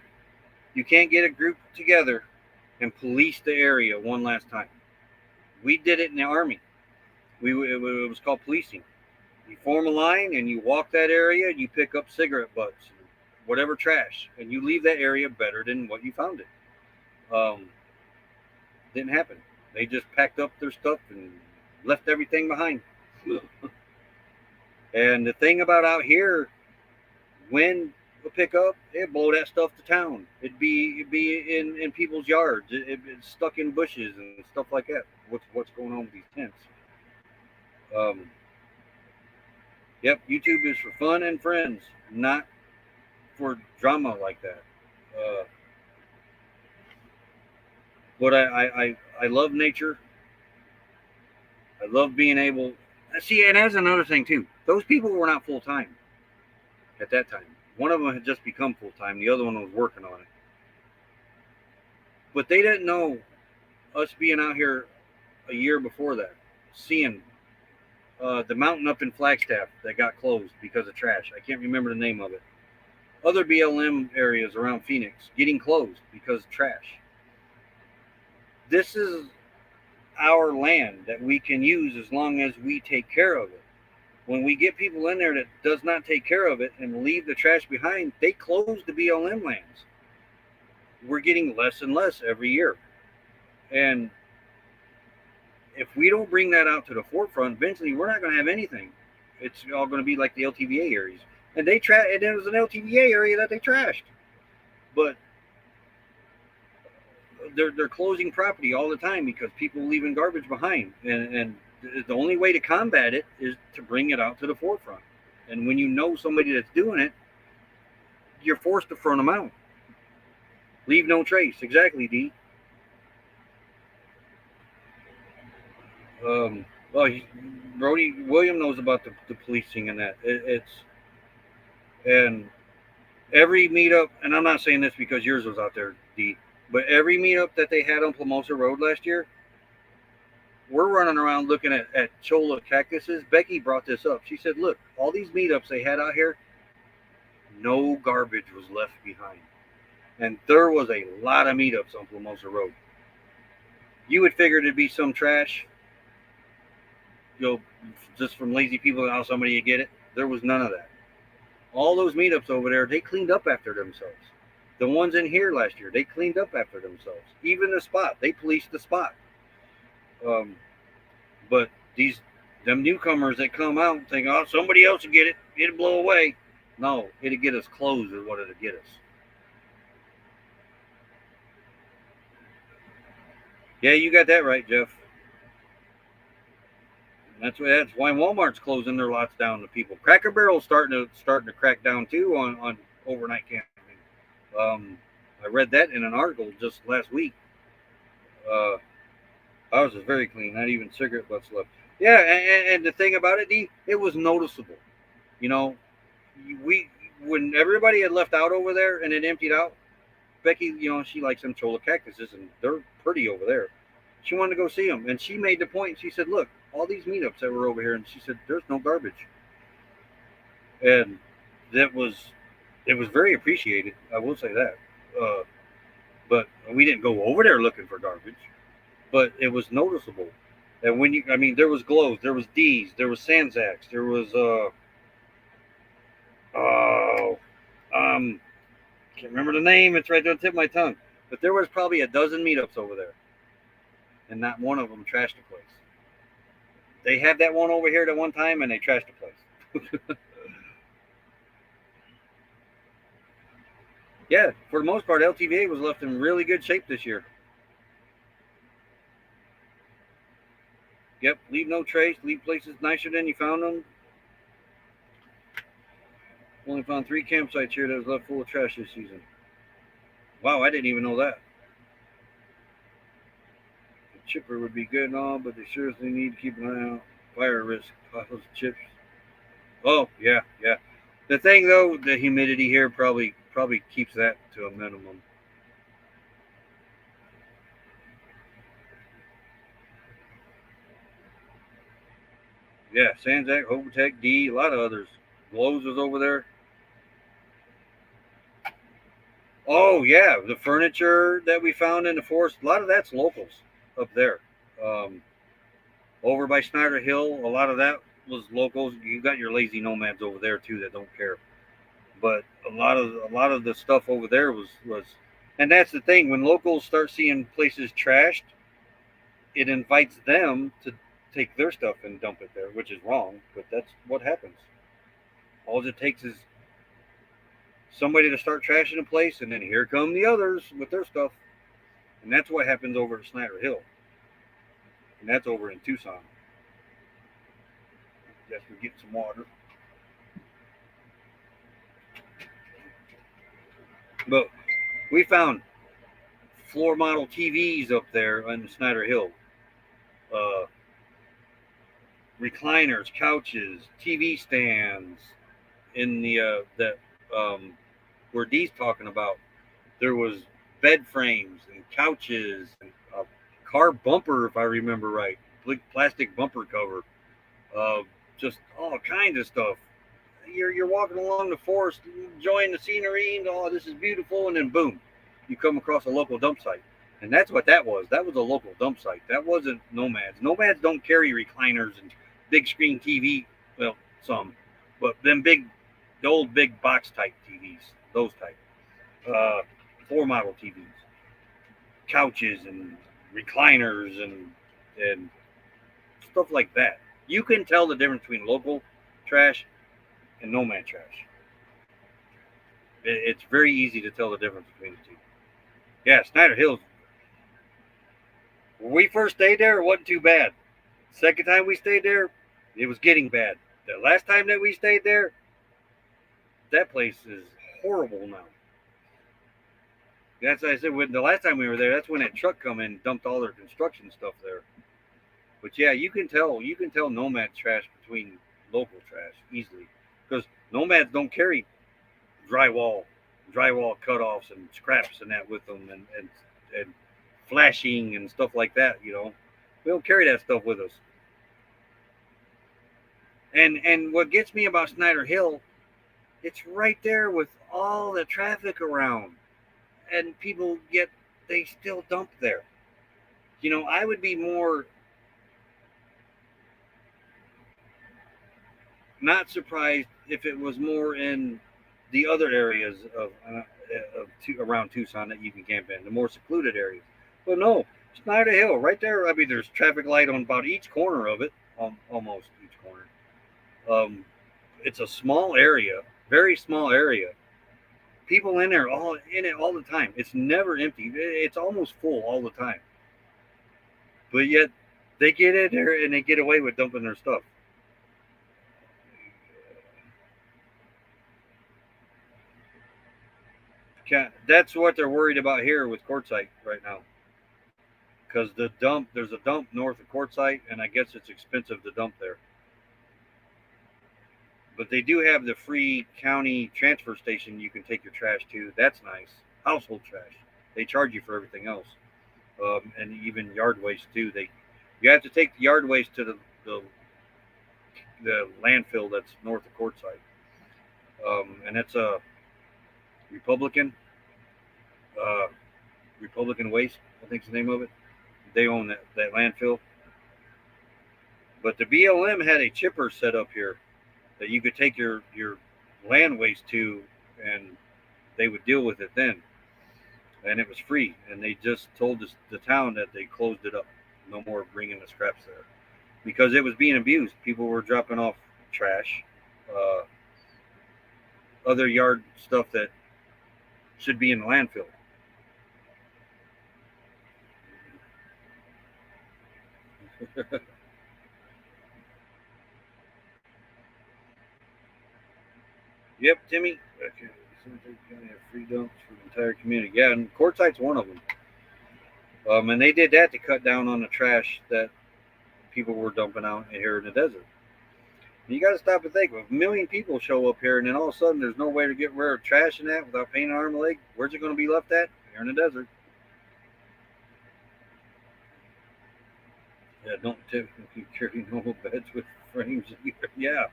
you can't get a group together and police the area one last time. We did it in the Army. It was called policing. You form a line and you walk that area and you pick up cigarette butts, whatever trash, and you leave that area better than what you found it. Didn't happen. They just packed up their stuff and left everything behind. And the thing about out here, when we pick up, it blow that stuff to town. It'd be in people's yards. It's stuck in bushes and stuff like that. What's going on with these tents? Yep, YouTube is for fun and friends, not for drama like that. But I love nature. I love being able. See, and that's another thing too. Those people were not full time at that time. One of them had just become full time. The other one was working on it. But they didn't know us being out here a year before that, seeing the mountain up in Flagstaff that got closed because of trash. I can't remember the name of it. Other BLM areas around Phoenix getting closed because of trash. This is our land that we can use as long as we take care of it. When we get people in there that does not take care of it and leave the trash behind, they close the BLM lands. We're getting less and less every year. And if we don't bring that out to the forefront, eventually we're not going to have anything. It's all going to be like the LTVA areas. And and it was an LTVA area that they trashed. But they're closing property all the time because people are leaving garbage behind. And the only way to combat it is to bring it out to the forefront. And when you know somebody that's doing it, you're forced to front them out. Leave no trace. Exactly, D. Well, Brody William knows about the policing and that. And every meetup, and I'm not saying this because yours was out there, D, but every meetup that they had on Plumosa Road last year, we're running around looking at cholla cactuses. Becky brought this up. She said, look, all these meetups they had out here, no garbage was left behind. And there was a lot of meetups on Plumosa Road. You would figure it'd be some trash, just from lazy people, how somebody would get it. There was none of that. All those meetups over there, they cleaned up after themselves. The ones in here last year, they cleaned up after themselves. Even the spot, they policed the spot. But them newcomers that come out and think, oh, somebody else will get it, it'll blow away. No, it'll get us closed is what it'll get us. Yeah, you got that right, Jeff. That's why Walmart's closing their lots down to people. Cracker Barrel's starting to crack down too on overnight camping. I read that in an article just last week. Ours is very clean, not even cigarette butts left. Yeah, and the thing about it, D, it was noticeable. When everybody had left out over there and it emptied out, Becky, she likes them cholla cactuses and they're pretty over there. She wanted to go see them, and she made the point. She said, "Look, all these meetups that were over here," and she said, "There's no garbage," and it was very appreciated. I will say that. But we didn't go over there looking for garbage, but it was noticeable. And there was glows, there was D's, there was Sanzacs, there was can't remember the name. It's right there on the tip of my tongue. But there was probably a dozen meetups over there, and not one of them trashed the place. They had that one over here at one time, and they trashed the place. Yeah, for the most part, LTVA was left in really good shape this year. Yep, leave no trace, leave places nicer than you found them. Only found 3 campsites here that was left full of trash this season. Wow, I didn't even know that. The chipper would be good and all, but they seriously need to keep an eye out. Fire risk, piles of chips. Oh yeah, yeah. The thing though, the humidity here probably keeps that to a minimum. Yeah, Sanzak, Hobotech, D, a lot of others. Lowe's is over there. Oh yeah, the furniture that we found in the forest, a lot of that's locals up there. Um, Over by Snyder Hill, a lot of that was locals. You got your lazy nomads over there too that don't care. But a lot of the stuff over there was, and that's the thing. When locals start seeing places trashed, it invites them to take their stuff and dump it there, which is wrong. But that's what happens. All it takes is somebody to start trashing a place, and then here come the others with their stuff, and that's what happens over at Snyder Hill, and that's over in Tucson. Yes, we're getting some water, but we found floor model TVs up there on Snyder Hill, uh, recliners, couches, TV stands. In the that where Dee's talking about, there was bed frames and couches and a car bumper, if I remember right, plastic bumper cover, uh, just all kinds of stuff. You're walking along the forest, enjoying the scenery, and oh, this is beautiful, and then boom, you come across a local dump site, and that's what that was. That was a local dump site. That wasn't nomads. Nomads don't carry recliners and big screen TV. Well, some, but them big, the old big box type TVs, those type, uh, floor model TVs, couches and recliners and stuff like that. You can tell the difference between local trash and nomad trash. It's very easy to tell the difference between the two. Yeah, Snyder Hills. When we first stayed there, it wasn't too bad. Second time we stayed there, it was getting bad. The last time that we stayed there, that place is horrible now. That's what I said. When the last time we were there, that's when that truck come in and dumped all their construction stuff there. But yeah, you can tell nomad trash between local trash easily because nomads don't carry drywall drywall cutoffs and scraps and that with them and flashing and stuff like that. We don't carry that stuff with us. And what gets me about Snyder Hill, it's right there with all the traffic around, and people get they still dump there. I would be more not surprised if it was more in the other areas around Tucson that you can camp in, the more secluded areas. But no, Snyder Hill, right there. I mean, there's traffic light on about each corner of it, almost each corner. Um, it's a small area, very small area. People in there, all in it all the time. It's never empty. It's almost full all the time. But yet, they get in there and they get away with dumping their stuff. That's what they're worried about here with Quartzsite right now. Because there's a dump north of Quartzsite, and I guess it's expensive to dump there. But they do have the free county transfer station you can take your trash to. That's nice. Household trash. They charge you for everything else, and even yard waste too. You have to take the yard waste to the landfill that's north of Quartzsite, and it's a Republican uh, Republican Waste. I think's the name of it. They own that landfill. But the BLM had a chipper set up here that you could take your land waste to, and they would deal with it then, and it was free. And they just told the town that they closed it up, no more bringing the scraps there because it was being abused. People were dropping off trash, uh, other yard stuff that should be in the landfill. Yep, Timmy. Okay. Something kind of free dumps for the entire community. Yeah, and Quartzite's one of them. And they did that to cut down on the trash that people were dumping out here in the desert. You got to stop and think. If a million people show up here, and then all of a sudden there's no way to get rid of trash and that without paying an arm and a leg, where's it going to be left at? Here in the desert. Yeah, don't typically carry normal beds with frames either. Yeah,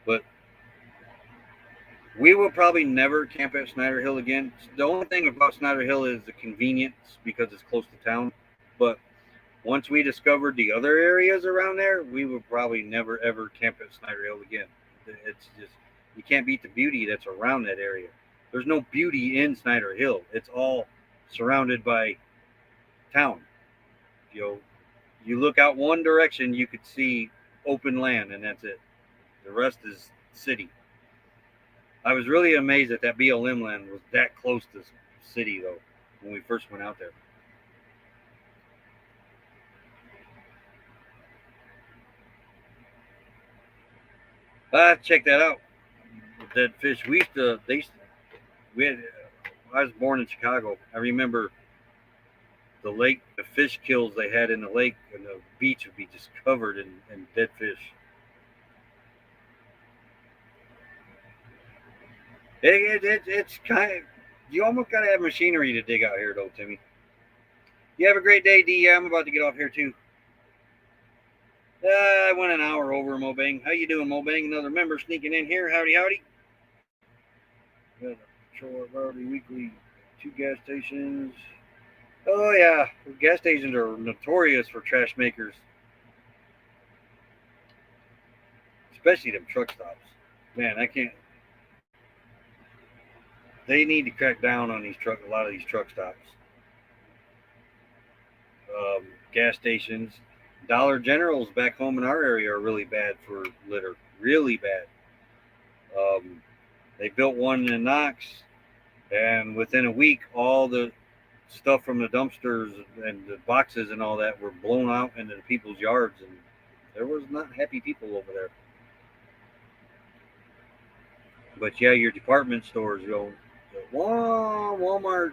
but we will probably never camp at Snyder Hill again. The only thing about Snyder Hill is the convenience because it's close to town. But once we discovered the other areas around there, we would probably never ever camp at Snyder Hill again. It's just you can't beat the beauty that's around that area. There's no beauty in Snyder Hill. It's all surrounded by town. You know, you look out one direction, you could see open land, and that's it. The rest is city. I was really amazed that BLM land was that close to city though when we first went out there. Check that out. That fish we used to we had. I was born in Chicago. I remember the lake, the fish kills they had in the lake, and the beach would be just covered in dead fish. It's kind of you almost got to have machinery to dig out here, though, Timmy. You have a great day, D. I'm about to get off here too. I went an hour over, Mobang. How you doing, Mobang? Another member sneaking in here. Howdy, howdy. Got a patrol already weekly. 2 gas stations. Oh yeah, gas stations are notorious for trash makers, especially them truck stops. Man, I can't. They need to crack down on a lot of these truck stops. Gas stations, Dollar Generals back home in our area are really bad for litter. Really bad. Um, they built one in Knox, and within a week, all the stuff from the dumpsters and the boxes and all that were blown out into the people's yards, and there was not happy people over there. But yeah, your department stores, Walmart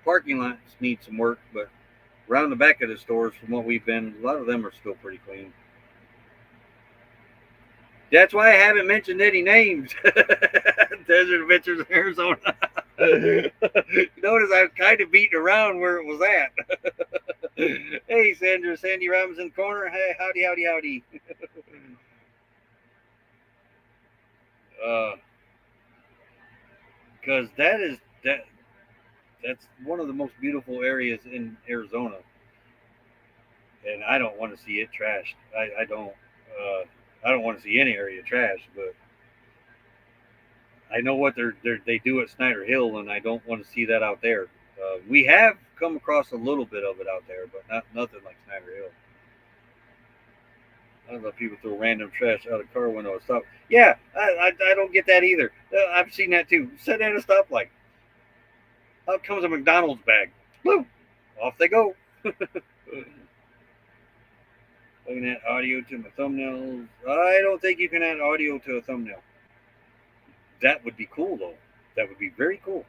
parking lots need some work, but around the back of the stores, from what we've been, a lot of them are still pretty clean. That's why I haven't mentioned any names. Desert Adventures in Arizona. Notice I was kind of beating around where it was at. Hey, Sandra, Sandy Robinson Corner. Hey, howdy, howdy, howdy. Because that's one of the most beautiful areas in Arizona, and I don't want to see it trashed. I don't. I don't want to see any area trashed, but I know what they do at Snyder Hill, and I don't want to see that out there. We have come across a little bit of it out there, but nothing like Snyder Hill. I don't know if people throw random trash out of car window and stuff. Yeah, I don't get that either. I've seen that too. Set at a stoplight. Out comes a McDonald's bag. Boom, off they go. Looking at audio to my thumbnails. I don't think you can add audio to a thumbnail. That would be cool though. That would be very cool.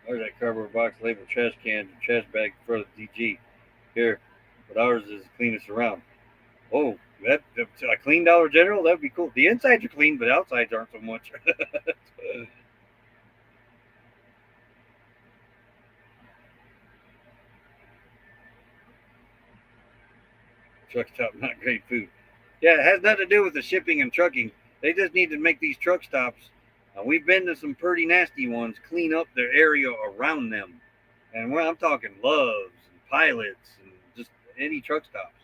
There's that cardboard box labeled trash can and trash bag in front of the DG. Here, but ours is the cleanest around. Oh, that a clean Dollar General, that'd be cool. The insides are clean, but outsides aren't so much. Truck stop, not great food. Yeah, it has nothing to do with the shipping and trucking. They just need to make these truck stops. We've been to some pretty nasty ones. Clean up their area around them, and where I'm talking Loves and Pilots and just any truck stops.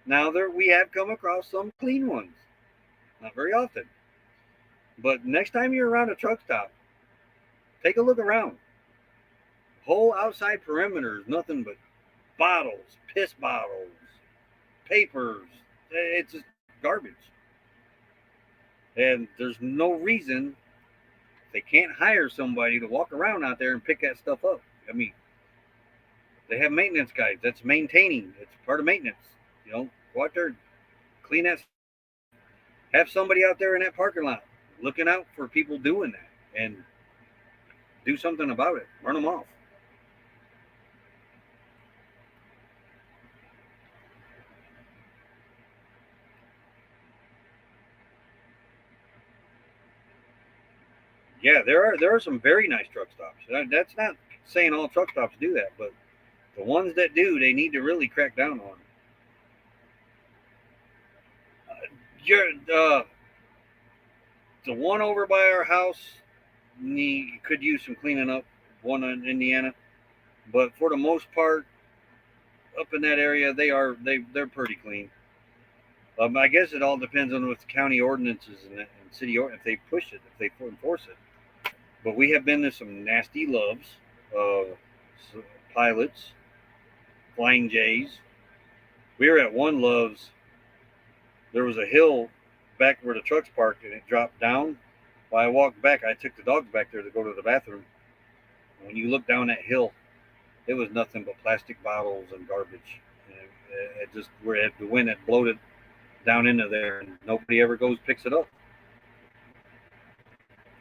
Now there we have come across some clean ones, not very often. But next time you're around a truck stop, take a look around. Whole outside perimeter is nothing but bottles, piss bottles, papers. It's just garbage. And there's no reason they can't hire somebody to walk around out there and pick that stuff up. I mean, They have maintenance guys. That's maintaining. It's part of maintenance. Go out there, clean that stuff up. Have somebody out there in that parking lot looking out for people doing that, and do something about it. Run them off. Yeah, there are some very nice truck stops. That's not saying all truck stops do that, but the ones that do, they need to really crack down on. Uh, the one over by our house could use some cleaning up. One in Indiana, but for the most part, up in that area, they're pretty clean. I guess it all depends on what the county ordinances and city if they push it, if they enforce it. But we have been to some nasty loves, uh, pilots, flying J's. We were at one loves. There was a hill back where the trucks parked, and it dropped down. While I walked back, I took the dogs back there to go to the bathroom. When you look down that hill, it was nothing but plastic bottles and garbage. And it just where the wind had blown it down into there, and nobody ever goes picks it up.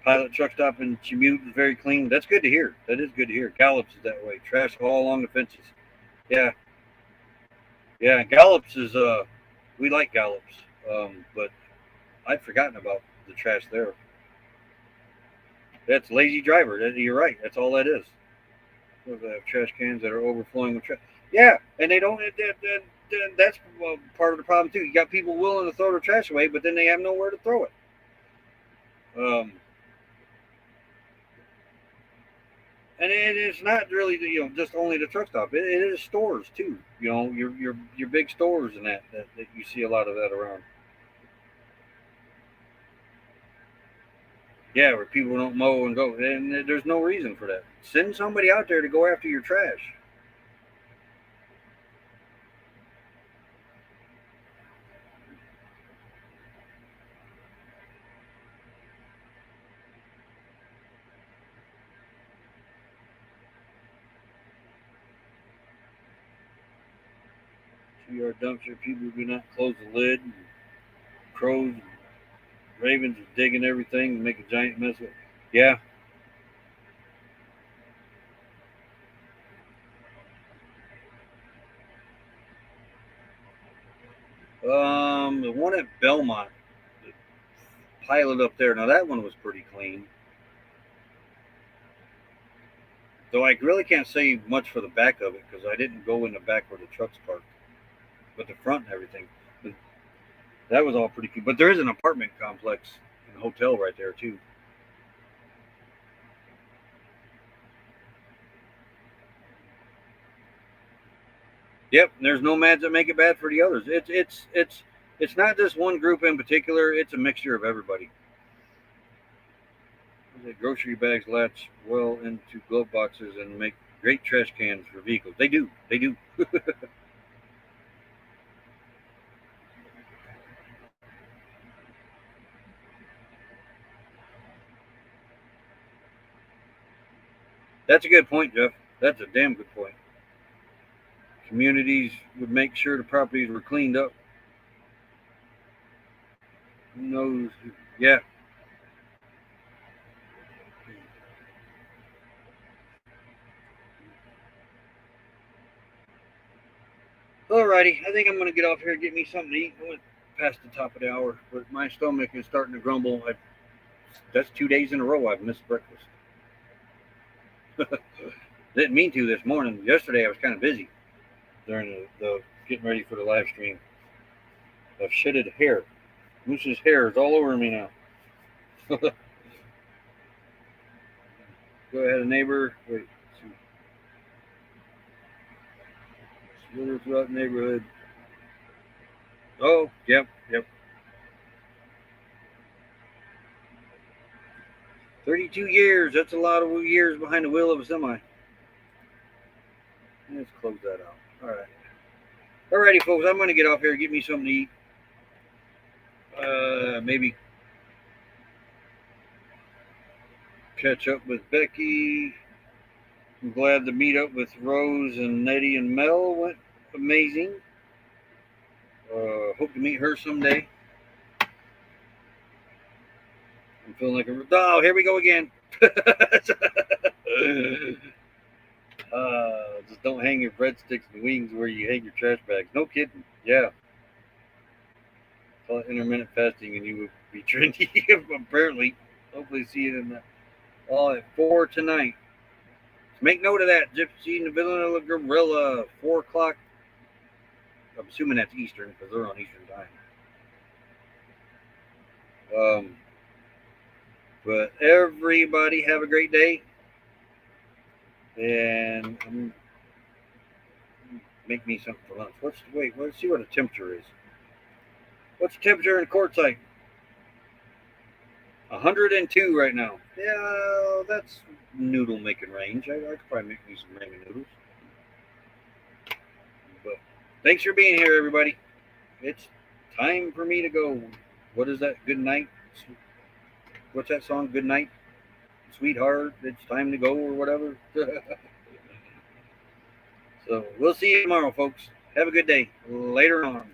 Pilot truck stop in Chemute is very clean. That's good to hear. That is good to hear. Gallops is that way. Trash all along the fences. Yeah, yeah. Gallops is we like Gallops, but I'd forgotten about the trash there. That's lazy driver. You're right. That's all that is. They have trash cans that are overflowing with trash. Yeah, and they don't. That's part of the problem too. You got people willing to throw their trash away, but then they have nowhere to throw it. Um, and it's not really just only the truck stop. It is stores too. Your big stores and that you see a lot of that around. Yeah, where people don't mow and go, and there's no reason for that. Send somebody out there to go after your trash. Two-yard dumpster. People do not close the lid. And crows, and ravens are digging everything and make a giant mess of it. Yeah. The one at Belmont, the pilot up there. Now that one was pretty clean. Though I really can't say much for the back of it because I didn't go in the back where the trucks parked, but the front and everything. But that was all pretty cool. But there is an apartment complex and hotel right there too. Yep. And there's nomads that make it bad for the others. It's not just one group in particular. It's a mixture of everybody. The grocery bags latch well into glove boxes and make great trash cans for vehicles. They do. They do. That's a good point, Jeff. That's a damn good point. Communities would make sure the properties were cleaned up. Who knows? Yeah. Alrighty. I think I'm going to get off here and get me something to eat. I went past the top of the hour, but my stomach is starting to grumble. That's 2 days in a row I've missed breakfast. Didn't mean to this morning. Yesterday I was kind of busy during the getting ready for the live stream. I've shedded hair. Moose's hair is all over me now. Go ahead, a neighbor. Wait, slitter throughout the neighborhood. Oh, yep, yep. 32 years. That's a lot of years behind the wheel of a semi. Let's close that out. All right. Alrighty, folks. I'm going to get off here and get me something to eat. Maybe catch up with Becky. I'm glad the meetup with Rose and Nettie and Mel went amazing. Hope to meet her someday. I'm feeling like here we go again. Just don't hang your breadsticks and wings where you hang your trash bags. No kidding. Yeah. Call it intermittent fasting and you would be trendy, apparently. Hopefully see it in the at 4 tonight. So make note of that. Gypsy and the Villain of the Gorilla, 4 o'clock. I'm assuming that's Eastern because they're on Eastern time. But everybody have a great day. And make me something for lunch. Let's see what the temperature is. What's the temperature in Quartzsite? 102 right now. Yeah, that's noodle making range. I could probably make me some ramen noodles. But thanks for being here, everybody. It's time for me to go. What is that? Good night. What's that song? Good night, sweetheart. It's time to go, or whatever. So we'll see you tomorrow, folks. Have a good day. Later on.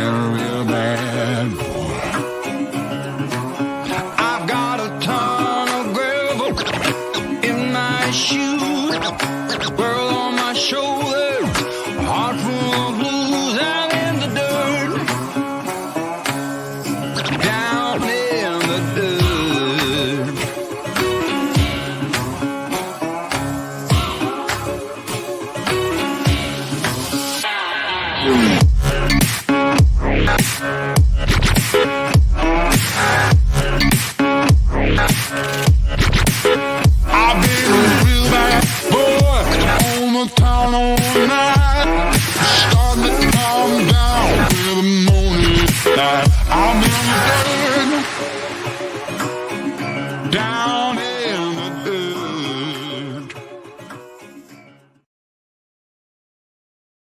Real bad boy. I've got a ton of gravel in my shoe.